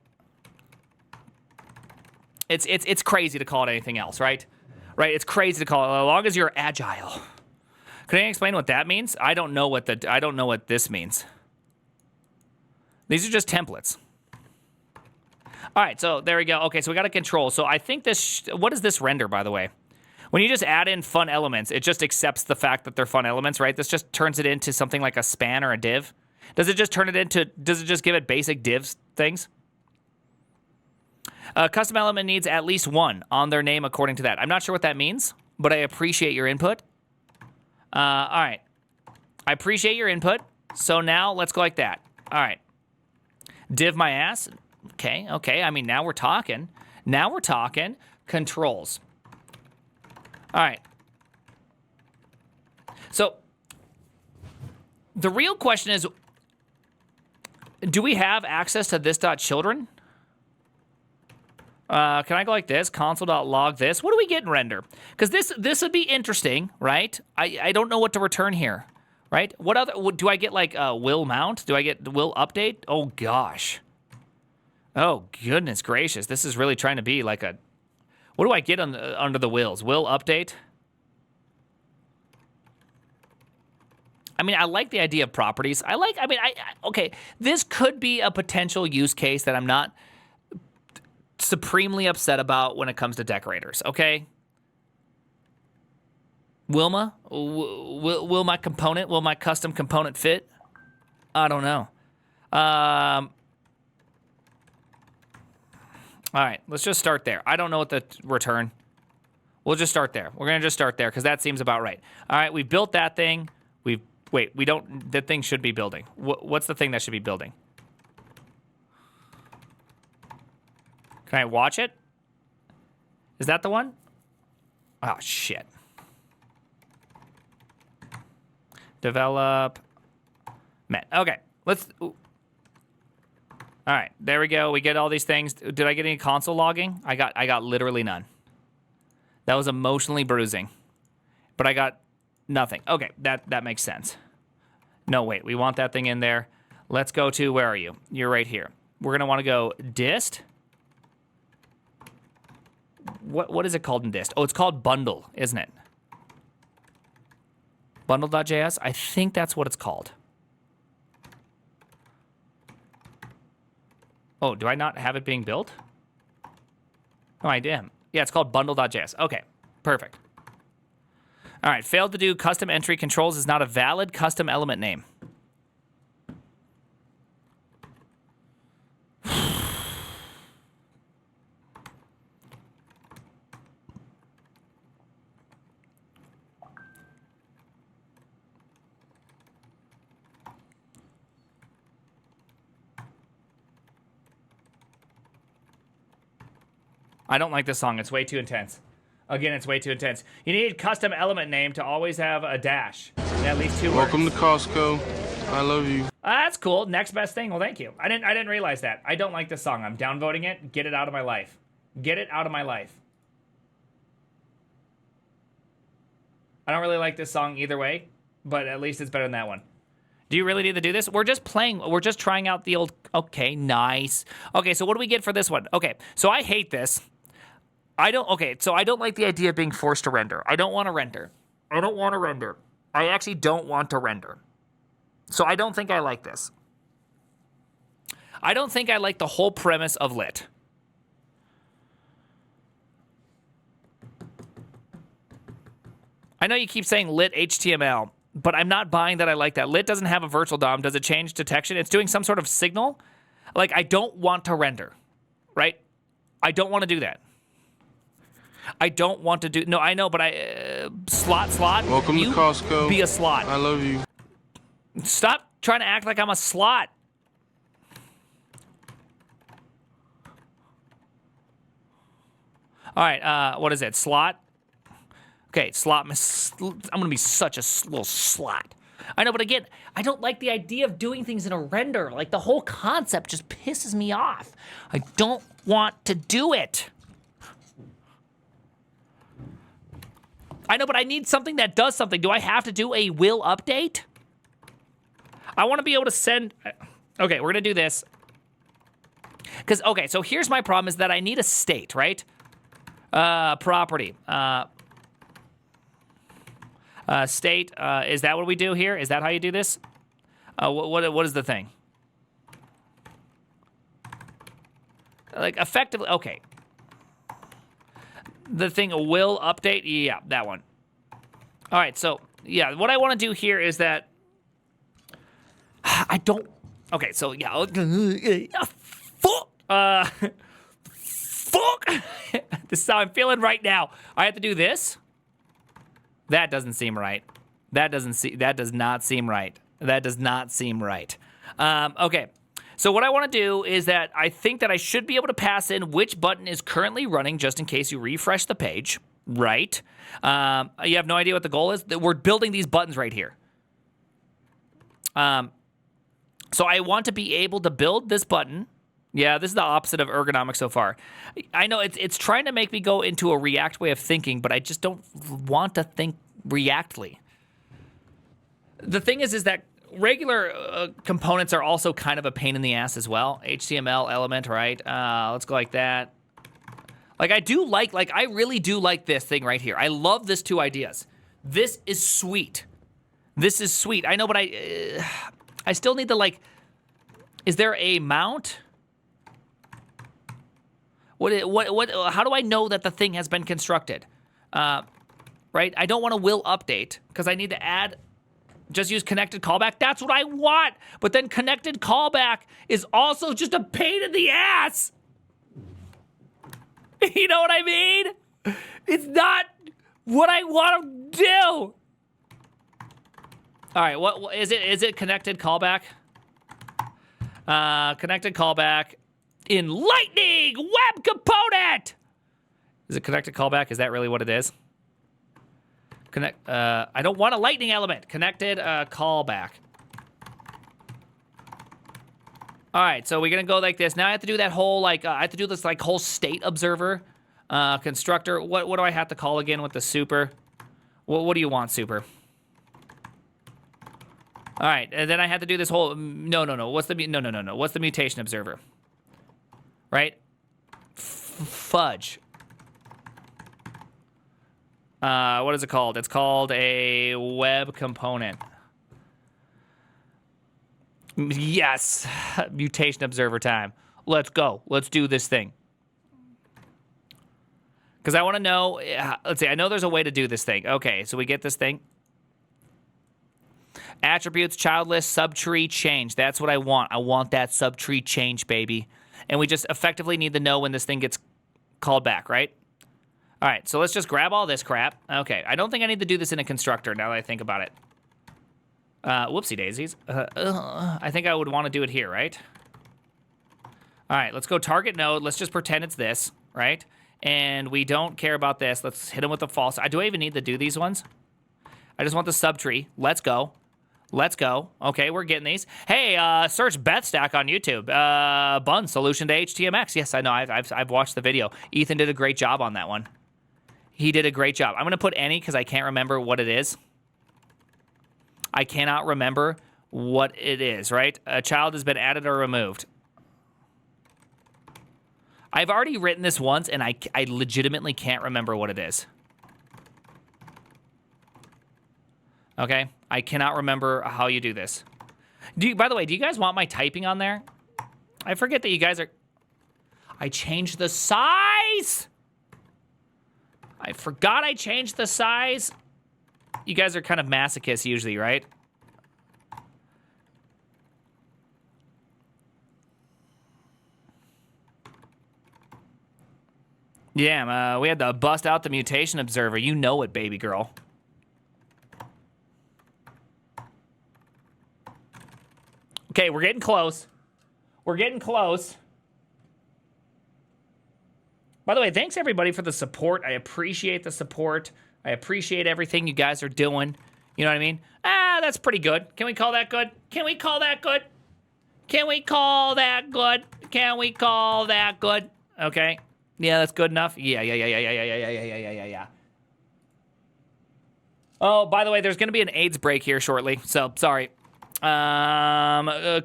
It's crazy to call it anything else, right? Right? It's crazy to call it as long as you're agile. Can I explain what that means? I don't know what this means. These are just templates. All right, so there we go. Okay, so we got a control. So I think this, what does this render, by the way? When you just add in fun elements, it just accepts the fact that they're fun elements, right? This just turns it into something like a span or a div. Does it just give it basic divs things? A custom element needs at least 1 on their name according to that. I'm not sure what that means, but I appreciate your input. All right. I appreciate your input. So now let's go like that. All right. Div my ass. Okay. I mean, now we're talking. Controls. All right. So the real question is, do we have access to this.children? Can I go like this? Console.log this. What do we get in render? Because this would be interesting, right? I don't know what to return here, right? What other, do I get like will mount? Do I get will update? Oh gosh. Oh goodness gracious. This is really trying to be like a, what do I get under the wills? Will update? I mean, I like the idea of properties. Okay, this could be a potential use case that I'm not supremely upset about when it comes to decorators, okay? Wilma? Will my custom component fit? I don't know. All right, let's just start there. I don't know what to return. We'll just start there. We're going to just start there because that seems about right. All right, we built that thing. That thing should be building. What's the thing that should be building? Can I watch it? Is that the one? Oh, shit. Develop. Met. Okay, let's... Ooh. All right, there we go. We get all these things. Did I get any console logging? I got literally none. That was emotionally bruising. But I got Nothing. Okay, that makes sense. No, wait, we want that thing in there. Let's go to, where are you? You're right here. We're going to want to go dist. What is it called in dist? Oh, it's called bundle, isn't it? Bundle.js? I think that's what it's called. Oh, do I not have it being built? Oh, I am. Yeah, it's called bundle.js. Okay, perfect. All right, failed to do custom entry controls is not a valid custom element name. I don't like this song. It's way too intense. Again, it's way too intense. You need custom element name to always have a dash. And at least 2 words. Welcome to Costco. I love you. That's cool. Next best thing. Well, thank you. I didn't realize that. I don't like this song. I'm downvoting it. Get it out of my life. Get it out of my life. I don't really like this song either way, but at least it's better than that one. Do you really need to do this? We're just playing. We're just trying out the old. Okay, nice. Okay, so what do we get for this one? Okay, so I hate this. Okay, so I don't like the idea of being forced to render. I don't want to render. I actually don't want to render. So I don't think I like this. I don't think I like the whole premise of lit. I know you keep saying lit HTML, but I'm not buying that I like that. Lit doesn't have a virtual DOM. Does it change detection? It's doing some sort of signal. Like, I don't want to render, right? I don't want to do that. I don't want to do... No, I know, but slot. Welcome to Costco. Be a slot. I love you. Stop trying to act like I'm a slot. All right, what is it? Slot? Okay, slot. I'm going to be such a little slot. I know, but again, I don't like the idea of doing things in a render. Like, the whole concept just pisses me off. I don't want to do it. I know, but I need something that does something. Do I have to do a will update? I want to be able to send... Okay, we're going to do this. Because, okay, so here's my problem is that I need a state, right? Property. State, is that what we do here? Is that how you do this? What is the thing? Like, effectively... Okay. The thing will update? Yeah, that one. All right, so, yeah, what I want to do here is that I don't... Okay, so, yeah. Fuck! Fuck! This is how I'm feeling right now. I have to do this? That doesn't seem right. That does not seem right. That does not seem right. Okay. So what I want to do is that I think that I should be able to pass in which button is currently running just in case you refresh the page, right? You have no idea what the goal is? We're building these buttons right here. So I want to be able to build this button. Yeah, this is the opposite of ergonomics so far. I know it's trying to make me go into a React way of thinking, but I just don't want to think Reactly. The thing is that regular components are also kind of a pain in the ass as well. HTML element, right? Let's go like that. Like, I really do like this thing right here. I love this 2 ideas. This is sweet. This is sweet. I know, but I still need to, like, is there a mount? How do I know that the thing has been constructed? Right? I don't want a will update because I need to add... Just use connected callback. That's what I want. But then connected callback is also just a pain in the ass. You know what I mean? It's not what I want to do. All right, what is it? Is it connected callback? Connected callback in Lightning Web Component. Is it connected callback? Is that really what it is? I don't want a lightning element. Connected callback. All right, so we're gonna go like this. Now I have to do that whole I have to do this like whole state observer constructor. What do I have to call again with the super? What do you want, super? All right, and then I have to do this whole, no. What's the, What's the mutation observer? Right? Fudge. What is it called? It's called a web component. Yes, mutation observer time. Let's go. Let's do this thing. Because I want to know, let's see, I know there's a way to do this thing. Okay, so we get this thing. Attributes, child list, subtree, change. That's what I want. I want that subtree change, baby. And we just effectively need to know when this thing gets called back, right? All right, so let's just grab all this crap. Okay, I don't think I need to do this in a constructor now that I think about it. Whoopsie daisies. I think I would want to do it here, right? All right, let's go target node. Let's just pretend it's this, right? And we don't care about this. Let's hit him with the false. Do I even need to do these ones? I just want the subtree. Let's go. Let's go. Okay, we're getting these. Hey, search Bethstack on YouTube. Bun solution to HTMX. Yes, I know. I've watched the video. Ethan did a great job on that one. He did a great job. I'm going to put any because I can't remember what it is. I cannot remember what it is, right? A child has been added or removed. I've already written this once, and I legitimately can't remember what it is. Okay? I cannot remember how you do this. By the way, do you guys want my typing on there? I forget that you guys are... I changed the size! I forgot I changed the size. You guys are kind of masochists usually, right? Yeah, we had to bust out the mutation observer. You know it, baby girl. Okay, we're getting close. We're getting close. By the way, thanks everybody for the support. I appreciate the support. I appreciate everything you guys are doing. You know what I mean? That's pretty good. Can we call that good? Can we call that good? Can we call that good? Can we call that good? Okay. Yeah, that's good enough. Yeah. Oh, by the way, there's going to be an AIDS break here shortly, so sorry. Conduct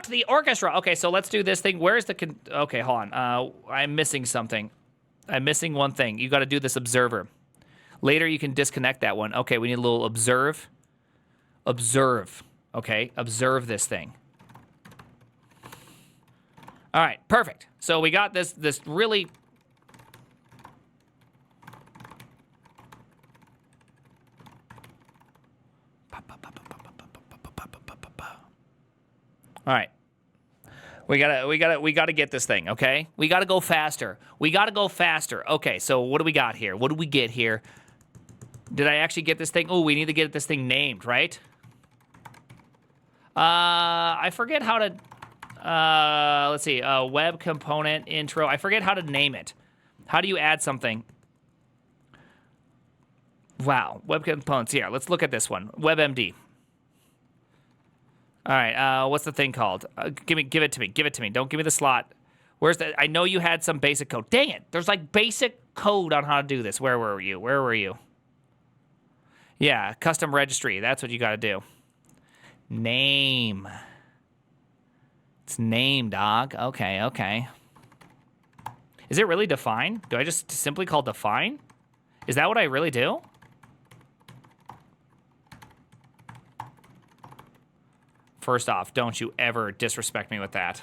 the orchestra. Okay, so let's do this thing. Where's the... Okay, hold on. I'm missing something. I'm missing one thing. You got to do this observer. Later, you can disconnect that one. Okay, we need a little observe. Observe. Okay, observe this thing. All right, perfect. So we got this really... All right. We gotta get this thing, okay? We gotta go faster. We gotta go faster. Okay, so what do we got here? What do we get here? Did I actually get this thing? Oh, we need to get this thing named, right? I forget how to... let's see. Web component intro. I forget how to name it. How do you add something? Wow. Web components. Here, let's look at this one. WebMD. All right, what's the thing called? Give it to me. Give it to me. Don't give me the slot. Where's the... I know you had some basic code. Dang it. There's like basic code on how to do this. Where were you? Where were you? Yeah, custom registry. That's what you got to do. Name. It's name, dog. Okay. Is it really define? Do I just simply call define? Is that what I really do? First off, don't you ever disrespect me with that.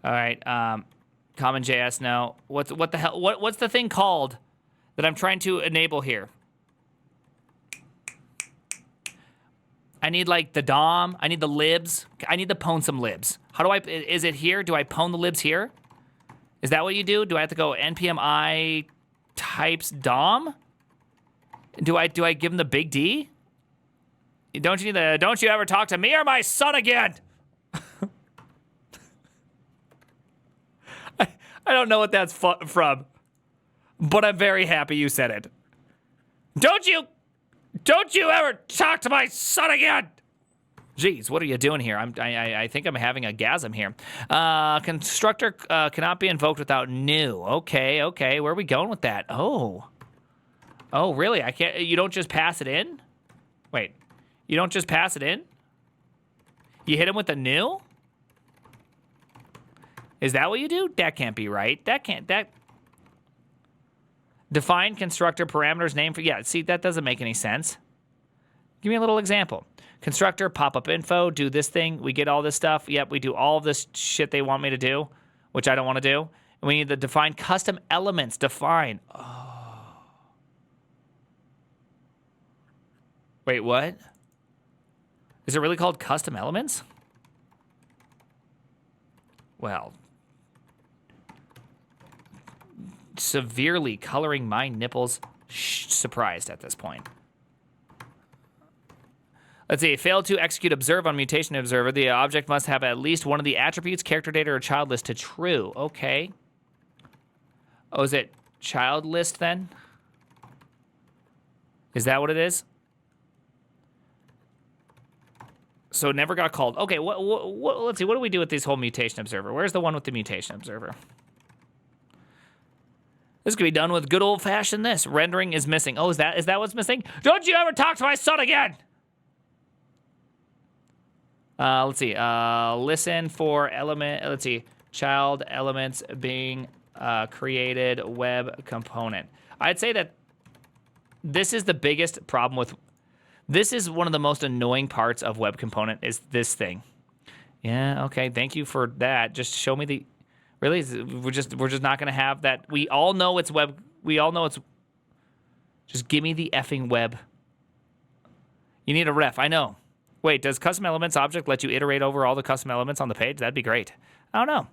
All right, common JS, no. What the hell? What's the thing called that I'm trying to enable here? I need like the DOM. I need the libs. I need to pwn some libs. How do I? Is it here? Do I pwn the libs here? Is that what you do? Do I have to go npm I types DOM? Do I give them the big D? Don't you ever talk to me or my son again? I don't know what that's from, but I'm very happy you said it. Don't you ever talk to my son again? Jeez, what are you doing here? I think I'm having a gasm here. Constructor cannot be invoked without new. Okay. Where are we going with that? Oh, really? I can't. You don't just pass it in? Wait. You don't just pass it in? You hit him with a new? Is that what you do? That can't be right. That define constructor parameters name for, yeah, see, that doesn't make any sense. Give me a little example. Constructor, pop-up info, do this thing. We get all this stuff. Yep, we do all of this shit they want me to do, which I don't want to do. And we need to define custom elements. Define. Oh. Wait, what? Is it really called custom elements? Well, severely coloring my nipples surprised at this point. Let's see. Failed to execute observe on mutation observer. The object must have at least one of the attributes, character data, or child list to true. Okay. Oh, is it child list then? Is that what it is? So it never got called. Okay, let's see. What do we do with this whole mutation observer? Where's the one with the mutation observer? This could be done with good old-fashioned this. Rendering is missing. Oh, is that what's missing? Don't you ever talk to my son again! Let's see. Listen for element. Let's see. Child elements being created web component. I'd say that this is the biggest problem with. This is one of the most annoying parts of web component is this thing. Yeah. Okay. Thank you for that. Just show me the. Really, we're just not gonna have that. We all know it's web. We all know it's. Just give me the effing web. You need a ref. I know. Wait, does custom elements object let you iterate over all the custom elements on the page? That'd be great. I don't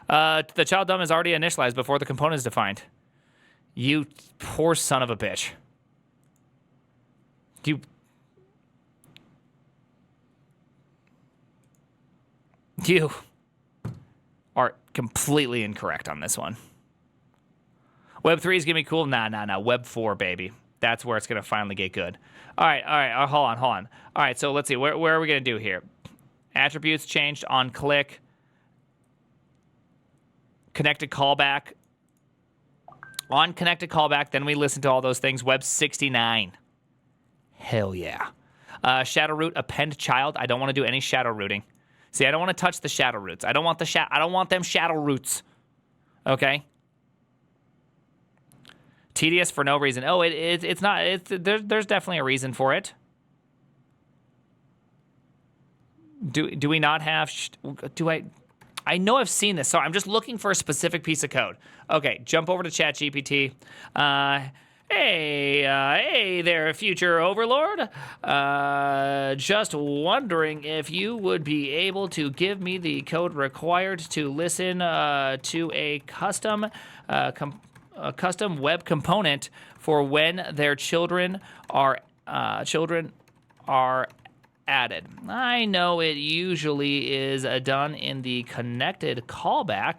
know. The child DOM is already initialized before the component is defined. You poor son of a bitch. You are completely incorrect on this one. Web 3 is going to be cool. Nah. Web 4, baby. That's where it's going to finally get good. All right. Hold on. All right, so let's see. Where are we going to do here? Attributes changed on click. Connected callback. On connected callback, then we listen to all those things. Web 69. Hell yeah. Shadow root, append child. I don't want to do any shadow rooting. See, I don't want to touch the shadow roots. I don't want them shadow roots. Okay? Tedious for no reason. Oh, it's not. There's definitely a reason for it. Do we not have? I know I've seen this. Sorry, I'm just looking for a specific piece of code. Okay, jump over to ChatGPT. Hey there, future overlord. Just wondering if you would be able to give me the code required to listen to a custom web component for when their children are added. I know it usually is done in the connected callback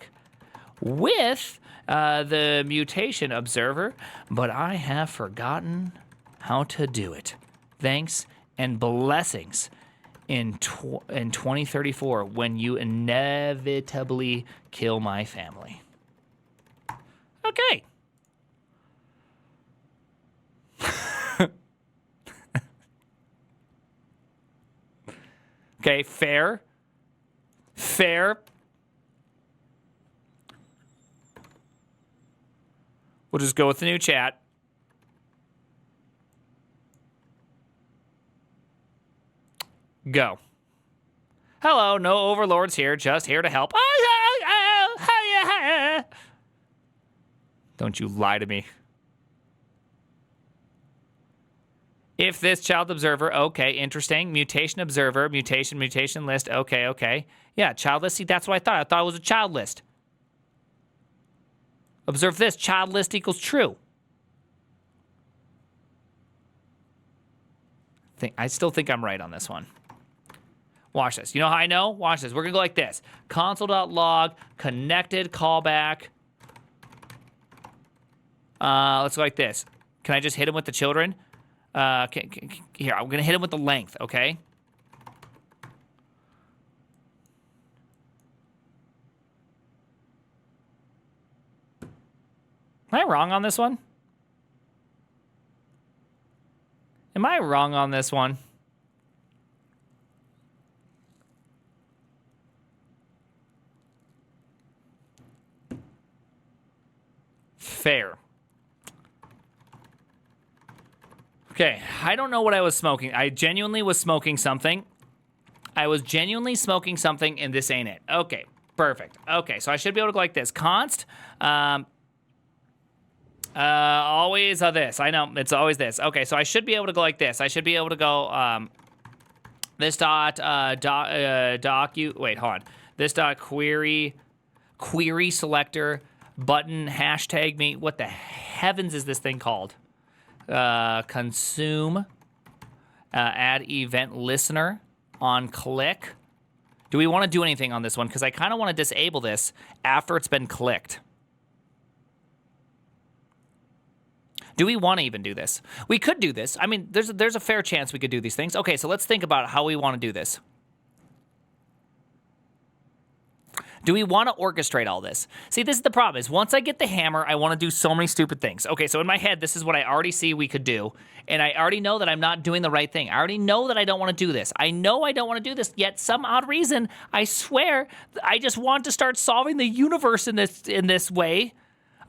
with the mutation observer, but I have forgotten how to do it. Thanks and blessings in 2034 when you inevitably kill my family. Okay. Okay, fair. We'll just go with the new chat. Go. Hello, no overlords here, just here to help. Don't you lie to me. If this child observer, okay, interesting. Mutation observer, mutation list, okay. Yeah, child list, see, that's what I thought. I thought it was a child list. Observe this, child list equals true. I still think I'm right on this one. Watch this. You know how I know? Watch this. We're going to go like this. Console.log, connected callback. Let's go like this. Can I just hit him with the children? Here, I'm going to hit him with the length, okay? Am I wrong on this one? Am I wrong on this one? Fair. Okay, I don't know what I was smoking. I genuinely was smoking something. I was genuinely smoking something, and this ain't it. Okay, perfect. Okay, so I should be able to go like this. Const, always this. I know, it's always this. Okay, so I should be able to go like this. I should be able to go, this dot, wait, hold on. This dot query selector, button, hashtag me. What the heavens is this thing called? Consume, add event listener. On click. Do we want to do anything on this one? Because I kind of want to disable this after it's been clicked. Do we want to even do this? We could do this. I mean, there's a fair chance we could do these things. Okay, so let's think about how we want to do this. Do we want to orchestrate all this? See, this is the problem, is once I get the hammer, I want to do so many stupid things. Okay, so in my head, this is what I already see we could do, and I already know that I'm not doing the right thing. I already know that I don't want to do this. I know I don't want to do this, yet some odd reason, I swear, I just want to start solving the universe in this way.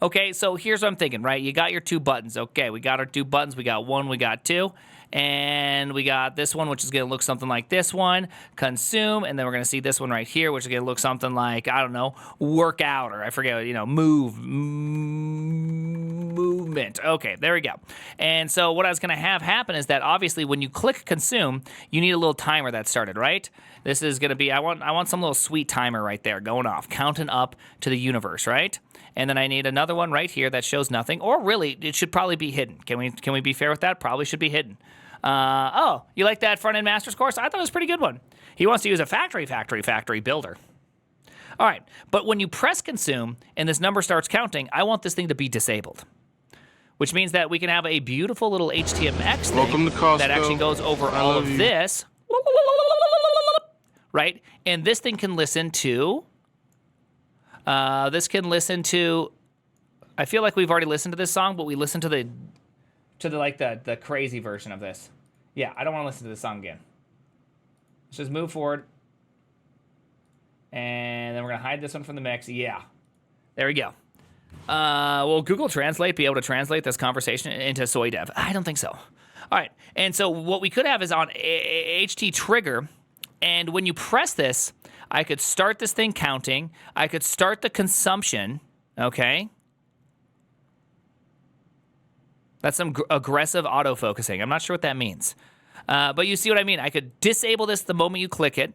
Okay, so here's what I'm thinking, right? You got your 2 buttons. Okay, we got our 2 buttons. We got 1, we got 2. And we got this one, which is going to look something like this one, consume, and then we're going to see this one right here, which is going to look something like, I don't know, workout, or I forget, movement. Okay, there we go. And so what I was going to have happen is that obviously when you click consume, you need a little timer that started, right? This is going to be, I want some little sweet timer right there going off, counting up to the universe, right? And then I need another one right here that shows nothing, or really, it should probably be hidden. Can we be fair with that? Probably should be hidden. Oh, you like that front-end master's course? I thought it was a pretty good one. He wants to use a factory builder. All right, but when you press consume and this number starts counting, I want this thing to be disabled, which means that we can have a beautiful little HTMX thing that actually goes over all of this, right? And this thing can listen to, I feel like we've already listened to this song, but we listened to the crazy version of this. Yeah, I don't want to listen to this song again. Let's just move forward. And then we're going to hide this one from the mix. Yeah. There we go. Will Google Translate be able to translate this conversation into soy dev? I don't think so. All right. And so what we could have is on HT trigger. And when you press this, I could start this thing counting. I could start the consumption. Okay. That's some aggressive autofocusing. I'm not sure what that means. But you see what I mean? I could disable this the moment you click it.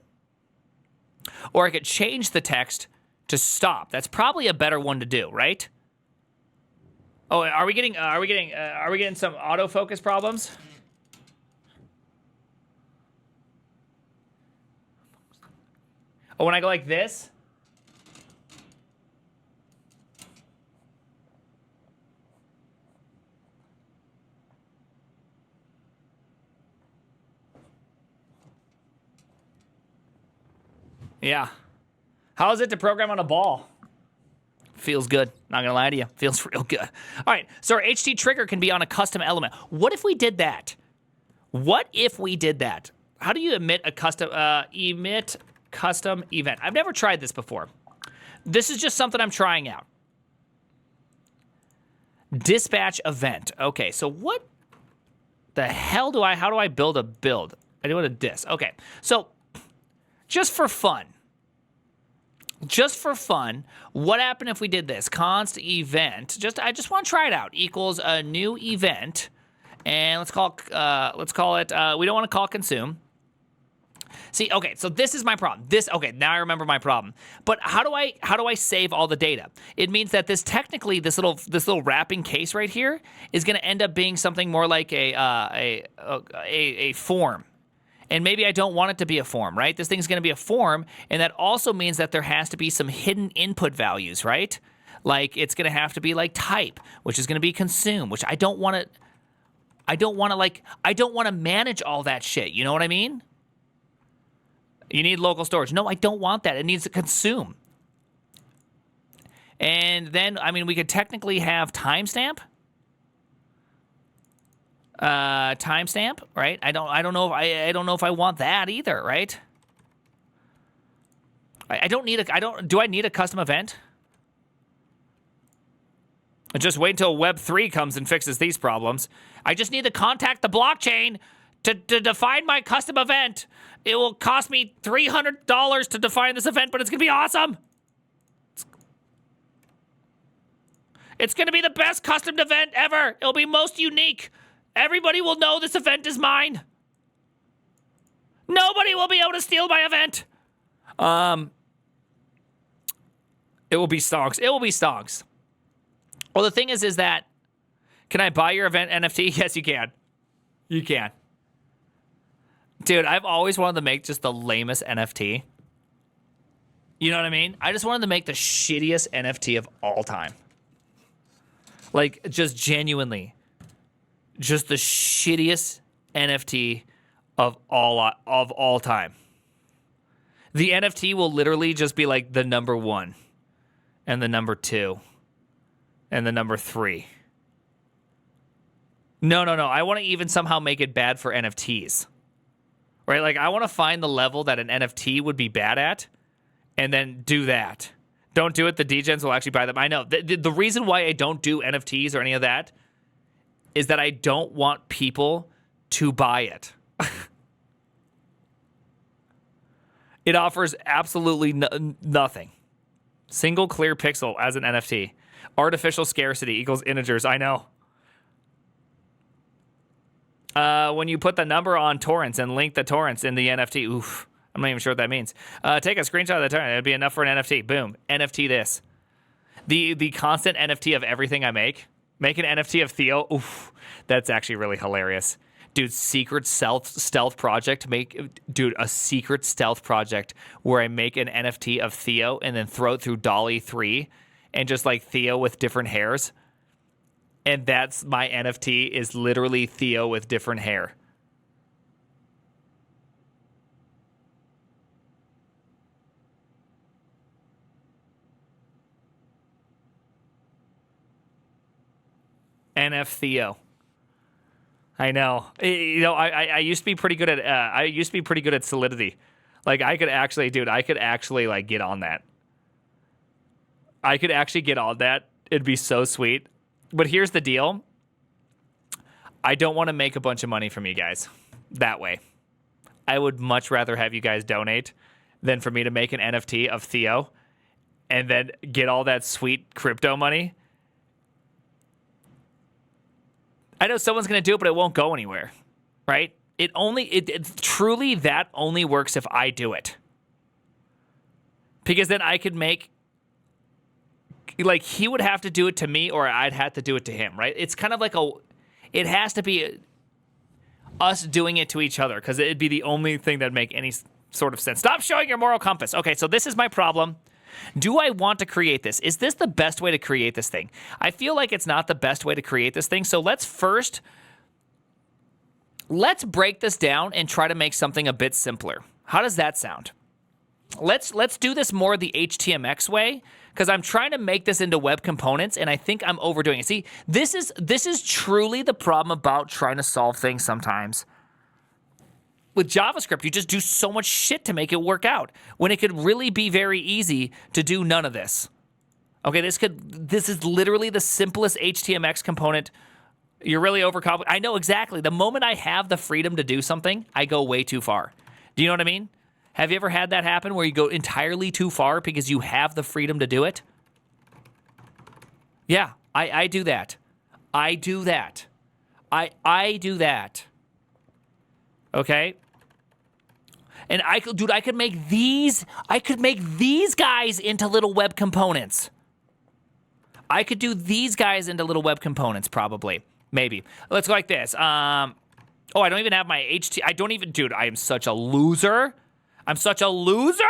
Or I could change the text to stop. That's probably a better one to do, right? Oh, are we getting some autofocus problems? Oh, when I go like this? Yeah. How is it to program on a ball? Feels good. Not gonna lie to you. Feels real good. All right. So our HT trigger can be on a custom element. What if we did that? What if we did that? How do you emit a custom event? I've never tried this before. This is just something I'm trying out. Dispatch event. Okay. So what the hell how do I build a build? I do it a dis. Okay. So just for fun, what happened if we did this? Const event. I just want to try it out. Equals a new event, and let's call it. We don't want to call it consume. See, okay, so this is my problem. Okay, now I remember my problem. But how do I save all the data? It means that this little wrapping case right here is going to end up being something more like a form. And maybe I don't want it to be a form, right? This thing's going to be a form, and that also means that there has to be some hidden input values, right? Like it's going to have to be like type, which is going to be consume, which I don't want to manage all that shit. You know what I mean? You need local storage. No, I don't want that. It needs to consume. And then, I mean, we could technically have timestamp. Timestamp, right? I don't know if I want that either, right? Do I need a custom event? And just wait until Web 3 comes and fixes these problems. I just need to contact the blockchain to define my custom event. It will cost me $300 to define this event, but it's going to be awesome. It's going to be the best custom event ever. It'll be most unique. Everybody will know this event is mine. Nobody will be able to steal my event. It will be stonks. It will be stonks. Well, the thing is that, can I buy your event NFT? Yes, you can. You can. Dude, I've always wanted to make just the lamest NFT. You know what I mean? I just wanted to make the shittiest NFT of all time. Like, just genuinely. Just the shittiest NFT of all time. The NFT will literally just be like the number 1 and the number 2 and the number 3. No. I want to even somehow make it bad for NFTs. Right? Like, I want to find the level that an NFT would be bad at and then do that. Don't do it. The degens will actually buy them. I know. The reason why I don't do NFTs or any of that is that I don't want people to buy it. It offers absolutely nothing. Single clear pixel as an NFT. Artificial scarcity equals integers. I know. When you put the number on torrents and link the torrents in the NFT, oof. I'm not even sure what that means. Take a screenshot of the torrent. It'd be enough for an NFT. Boom. NFT this. The constant NFT of everything I make. Make an NFT of Theo. Oof. That's actually really hilarious. Dude, secret stealth project. A secret stealth project where I make an NFT of Theo and then throw it through Dolly 3 and just like Theo with different hairs. And that's my NFT is literally Theo with different hair. NF Theo. I know. You know, I used to be pretty good at Solidity. Like I could actually like get on that. I could actually get on that. It'd be so sweet. But here's the deal. I don't want to make a bunch of money from you guys that way. I would much rather have you guys donate than for me to make an NFT of Theo and then get all that sweet crypto money. I know someone's going to do it, but it won't go anywhere, right? It truly, that only works if I do it. Because then I could make, like, he would have to do it to me or I'd have to do it to him, right? It's kind of like it has to be us doing it to each other because it'd be the only thing that'd make any sort of sense. Stop showing your moral compass. Okay, so this is my problem. Do I want to create this? Is this the best way to create this thing? I feel like it's not the best way to create this thing. So let's break this down and try to make something a bit simpler. How does that sound? Let's do this more the HTMX way because I'm trying to make this into web components and I think I'm overdoing it. See, this is truly the problem about trying to solve things sometimes. With JavaScript, you just do so much shit to make it work out when it could really be very easy to do none of this. Okay, this is literally the simplest HTMX component. You're really overcomplicating. I know exactly. The moment I have the freedom to do something, I go way too far. Do you know what I mean? Have you ever had that happen where you go entirely too far because you have the freedom to do it? Yeah, I do that. I do that. I do that. Okay? And I could make these guys into little web components. I could do these guys into little web components, probably. Maybe. Let's go like this. I don't even have my dude, I am such a loser. I'm such a loser!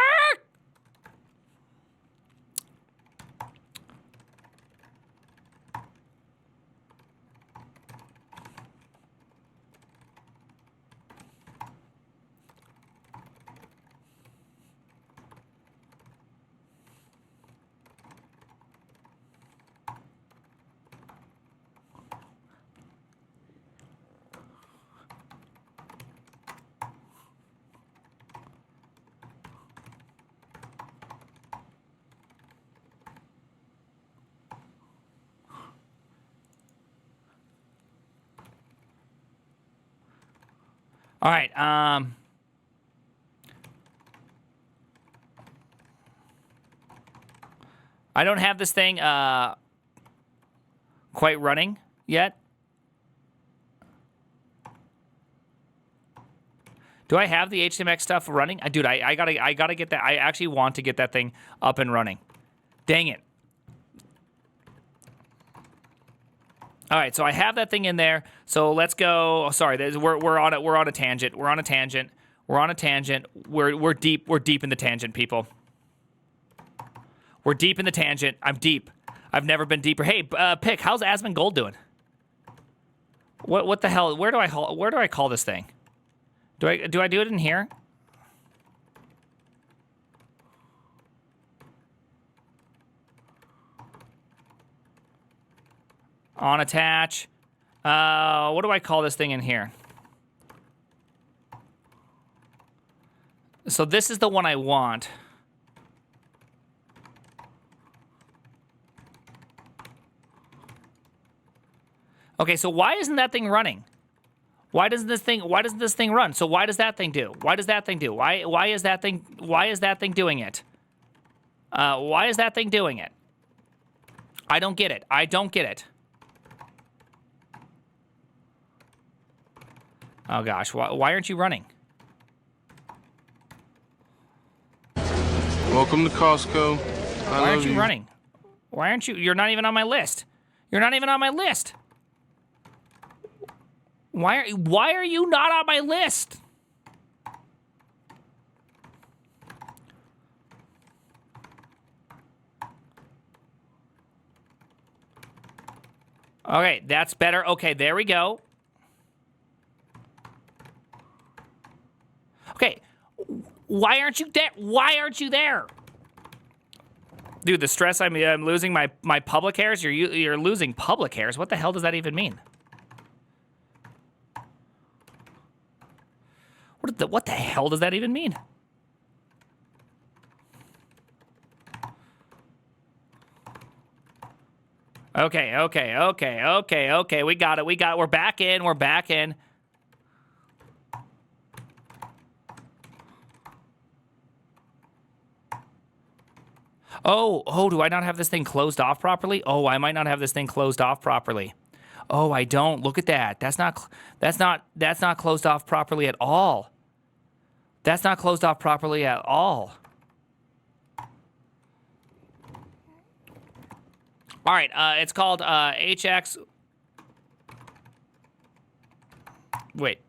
All right. I don't have this thing quite running yet. Do I have the HTMX stuff running? Dude, I gotta get that. I actually want to get that thing up and running. Dang it. All right, so I have that thing in there. So let's go. Oh, sorry, we're on a tangent. We're on a tangent. We're deep in the tangent, people. We're deep in the tangent. I'm deep. I've never been deeper. Hey, Pick, how's Asmongold doing? What the hell? Where do I call this thing? Do I do it in here? On attach. What do I call this thing in here? So this is the one I want. Okay, so why isn't that thing running? Why doesn't this thing run? So why does that thing do? Why does that thing do? Why is that thing doing it? Why is that thing doing it? I don't get it. I don't get it. Oh gosh, why aren't you running? Welcome to Costco. Why aren't you running? Why aren't you? You're not even on my list. You're not even on my list. Why are you not on my list? Okay, that's better. Okay, there we go. Okay, why aren't you there? Why aren't you there? Dude, the stress I'm losing my public hairs. You're losing public hairs. What the hell does that even mean? What the hell does that even mean? Okay. We got it. We're back in. Oh, do I not have this thing closed off properly? Oh, I might not have this thing closed off properly. Oh, I don't. Look at that. That's not closed off properly at all. That's not closed off properly at all. All right, it's called HX. Wait.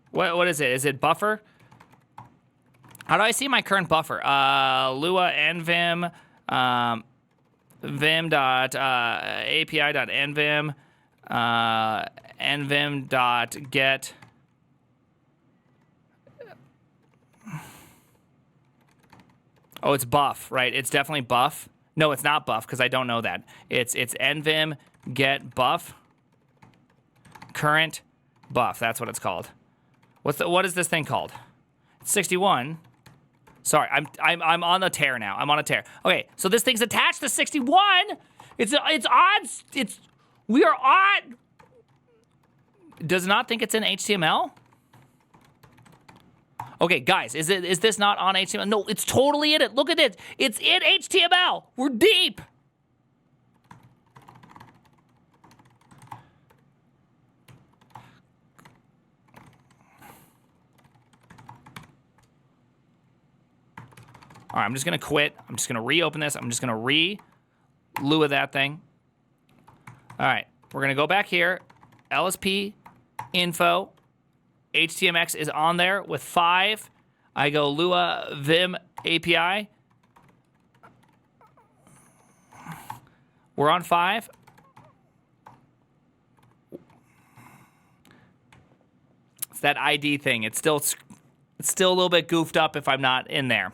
What is it? Is it buffer? How do I see my current buffer? Lua nvim vim.api.nvim nvim.get. Oh, it's buff, right? It's definitely buff. No, it's not buff because I don't know that. It's nvim get buff current buff. That's what it's called. What is this thing called? It's 61. Sorry, I'm on a tear now. I'm on a tear. Okay, so this thing's attached to 61. It's on. We are on. Does not think it's in HTML. Okay, guys, is this not on HTML? No, it's totally in it. Look at this. It's in HTML. We're deep. All right, I'm just going to quit. I'm just going to reopen this. I'm just going to Lua that thing. All right, we're going to go back here. LSP info. HTMX is on there with 5. I go Lua Vim API. We're on 5. It's that ID thing. It's still a little bit goofed up if I'm not in there.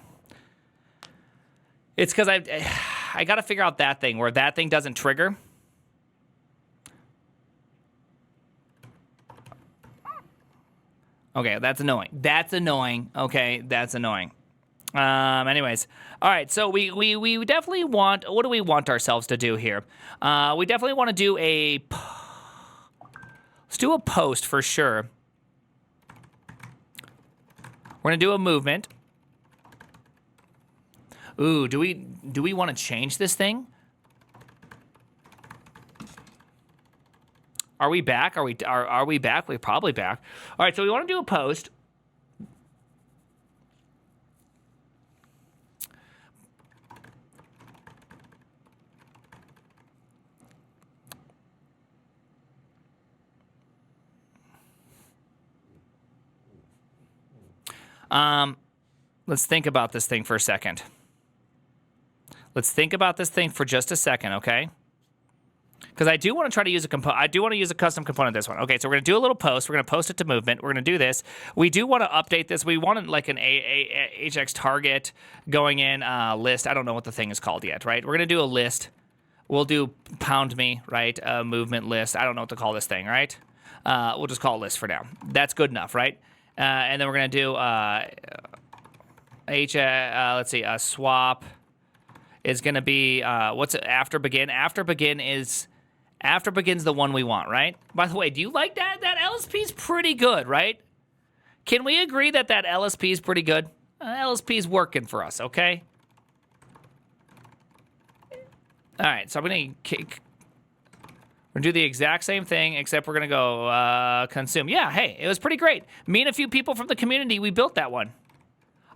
It's because I got to figure out that thing where that thing doesn't trigger. Okay, that's annoying. Okay, that's annoying. Anyways, all right. So we definitely want. What do we want ourselves to do here? We definitely want to do a. Let's do a post for sure. We're gonna do a movement. Ooh, do we want to change this thing? Are we back? Are we back? We're probably back. All right, so we want to do a post. Let's think about this thing for a second. Let's think about this thing for just a second, okay? Because I do want to try to use a component. I do want to use a custom component this one. Okay, so we're going to do a little post. We're going to post it to movement. We're going to do this. We do want to update this. We want like an HX target going in list. I don't know what the thing is called yet, right? We're going to do a list. We'll do pound me, right? Movement list. I don't know what to call this thing, right? We'll just call it list for now. That's good enough, right? And then we're going to do let's see, swap is going to be, what's it, after begin? After begin's the one we want, right? By the way, do you like that? That LSP is pretty good, right? Can we agree that LSP is pretty good? LSP is working for us, okay? All right, so I'm going to do the exact same thing, except we're going to go consume. Yeah, hey, it was pretty great. Me and a few people from the community, we built that one.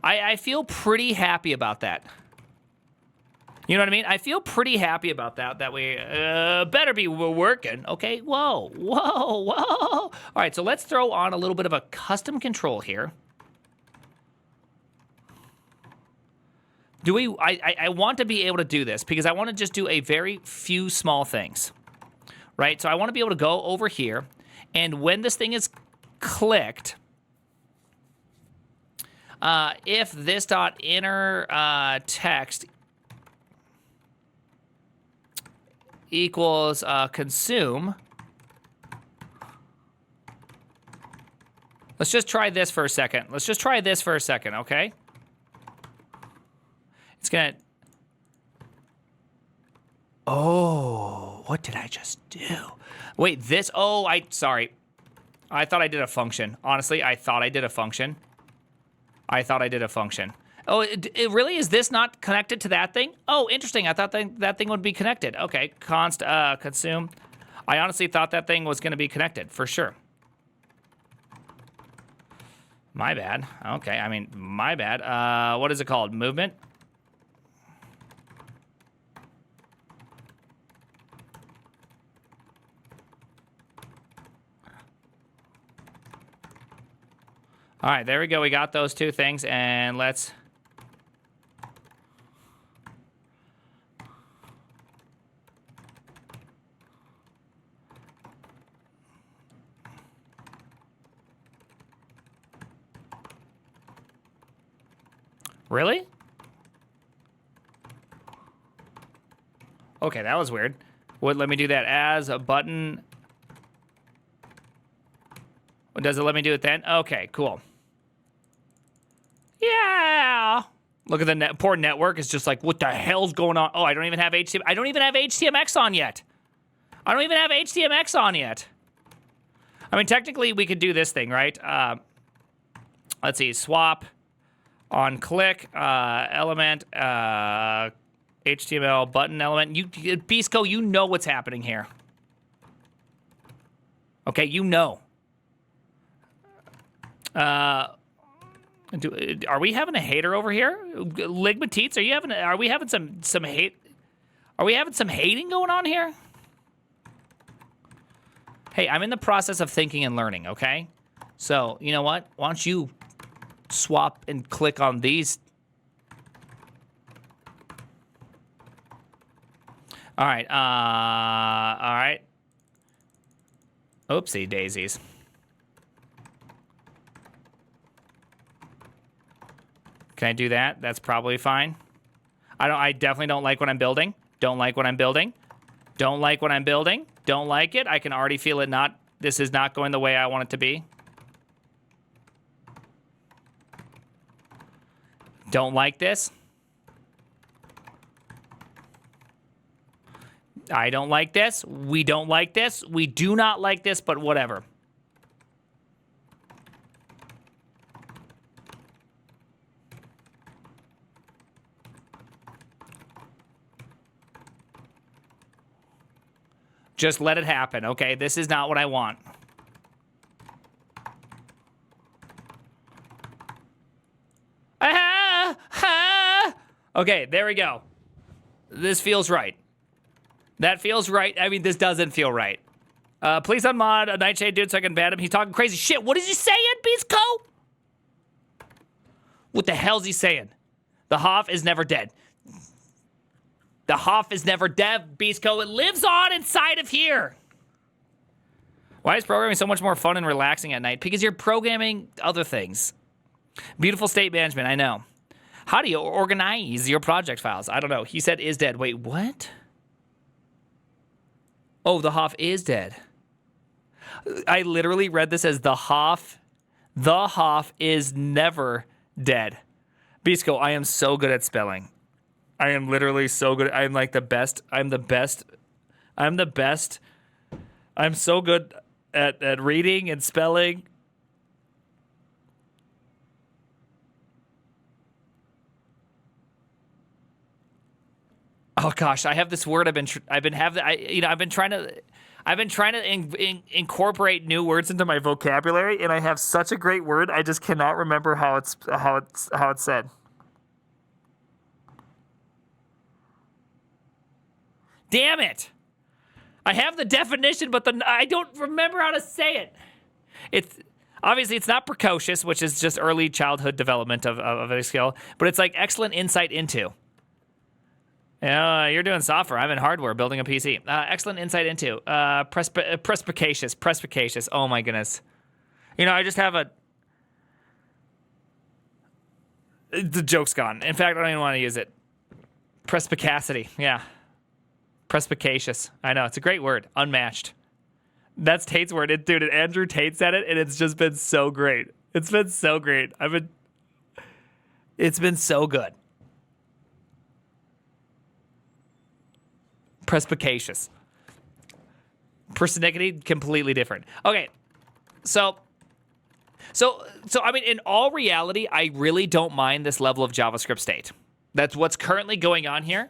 I feel pretty happy about that. You know what I mean? I feel pretty happy about that. That we better be working. Okay, whoa. All right, so let's throw on a little bit of a custom control here. I want to be able to do this because I want to just do a very few small things, right? So I want to be able to go over here, and when this thing is clicked, if this dot inner text equals consume. Let's just try this for a second. Okay? It's gonna... Oh, what did I just do? Wait, this... Oh, sorry. I thought I did a function. Honestly, I thought I did a function. Oh, it really? Is this not connected to that thing? Oh, interesting. I thought that thing would be connected. Okay, consume. I honestly thought that thing was going to be connected, for sure. My bad. Okay, I mean, my bad. What is it called? Movement? All right, there we go. We got those two things, and let's... Really? Okay, that was weird. Let me do that as a button. Does it let me do it then? Okay, cool. Yeah. Look at the poor network. It's just like, what the hell's going on? Oh, I don't even have HTMX. I don't even have HTMX on yet. I mean, technically, we could do this thing, right? Let's see. Swap on click element HTML button element. Beastco, you know what's happening here. Okay, you know. Are we having a hater over here? Ligma Teats, are we having some hate? Are we having some hating going on here? Hey, I'm in the process of thinking and learning, okay? So, you know what? Why don't you swap and click on these? All right, all right. Oopsie daisies. Can I do that? That's probably fine. I definitely don't like what I'm building. Don't like what I'm building. Don't like what I'm building. Don't like it. I can already feel it not... This is not going the way I want it to be. Don't like this. I don't like this. We don't like this. We do not like this, but whatever. Just let it happen, okay? This is not what I want. Okay, there we go. This feels right. That feels right. I mean, this doesn't feel right. Please unmod a Nightshade dude so I can ban him. He's talking crazy shit. What is he saying, Beastco? What the hell's he saying? The Hoff is never dead. The Hoff is never dead, Beastco. It lives on inside of here. Why is programming so much more fun and relaxing at night? Because you're programming other things. Beautiful state management, I know. How do you organize your project files? I don't know. He said is dead. Wait, what? Oh, the Hoff is dead. I literally read this as the Hoff is never dead. Beastco, I am so good at spelling. I am literally so good. I'm like the best. I'm the best. I'm the best. I'm so good at reading and spelling. Oh gosh, I have this word I've been trying to incorporate new words into my vocabulary, and I have such a great word. I just cannot remember how it's said. Damn it! I have the definition, but I don't remember how to say it. It's obviously it's not precocious, which is just early childhood development of a skill, but it's like excellent insight into. Yeah, you're doing software. I'm in hardware, building a PC. Excellent insight into. Perspicacious. Oh my goodness. You know, I just have the joke's gone. In fact, I don't even want to use it. Perspicacity. Yeah. Perspicacious. I know. It's a great word. Unmatched. That's Tate's word. Dude, Andrew Tate said it, and it's just been so great. It's been so great. It's been so good. Perspicacious. Persnickety, completely different. Okay, so I mean, in all reality, I really don't mind this level of JavaScript state. That's what's currently going on here.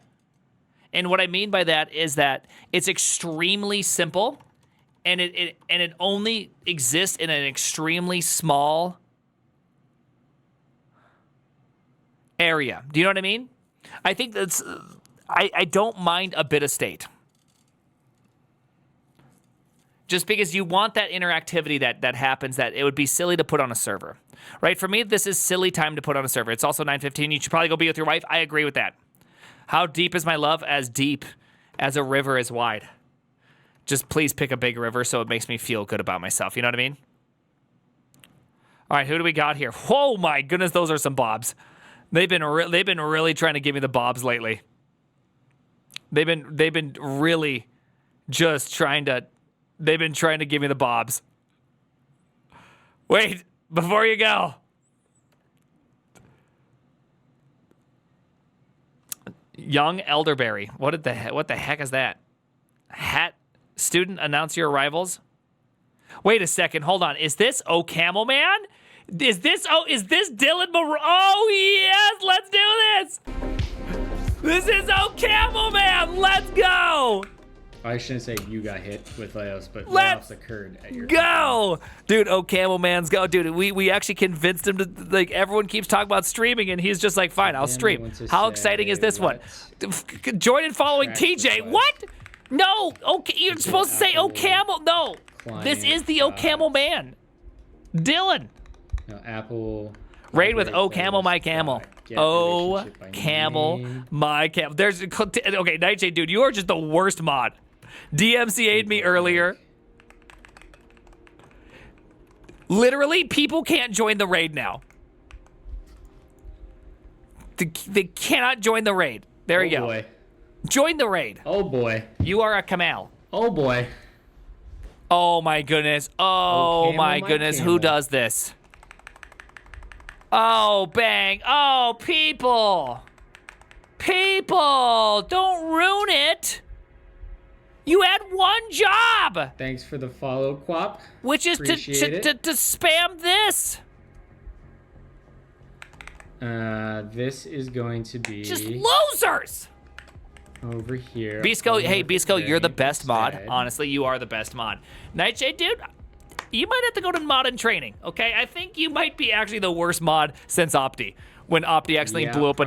And what I mean by that is that it's extremely simple, and it only exists in an extremely small area. Do you know what I mean? I think that's I don't mind a bit of state. Just because you want that interactivity that happens, that it would be silly to put on a server. Right? For me, this is silly time to put on a server. It's also 9:15. You should probably go be with your wife. I agree with that. How deep is my love? As deep as a river is wide. Just please pick a big river so it makes me feel good about myself. You know what I mean? All right, who do we got here? Oh my goodness, those are some bobs. They've been really trying to give me the bobs lately. They've been really just trying to give me the bobs. Wait, before you go. Young Elderberry. What the heck is that? Hat student, announce your arrivals. Wait a second, hold on. Is this O Camel Man? Is this Dylan Moreau? Oh yes, let's do this. This is O Camel Man. Let's go. I shouldn't say you got hit with layoffs, but layoffs occurred at your go, dude. Oh, Camel Man's go, dude. We actually convinced him to, like, everyone keeps talking about streaming, and he's just like, fine, I'll stream. How exciting is this one? Join and following TJ. What? No. Okay, you're supposed to say Oh Camel. No, this is the Oh Camel Man, Dylan. No, Apple. Raid with Oh Camel, my camel. Oh Camel, my camel. There's okay, Nightshade, dude. You are just the worst mod. DMCA'd me earlier. Literally, people can't join the raid now. They cannot join the raid. There you go. Boy. Join the raid. Oh boy. You are a camel. Oh boy. Oh my goodness. Oh my goodness. Who does this? Oh, bang. Oh, people. People, don't ruin it. You had one job. Thanks for the follow, Quap. Which is to spam this. This is going to be Just losers. over here. Bisco, hey, over Bisco, there you're the best mod. instead. Honestly, you are the best mod. Nightshade, dude, you might have to go to mod and training, okay? I think you might be actually the worst mod since Opti. When Opti accidentally Yeah, blew up a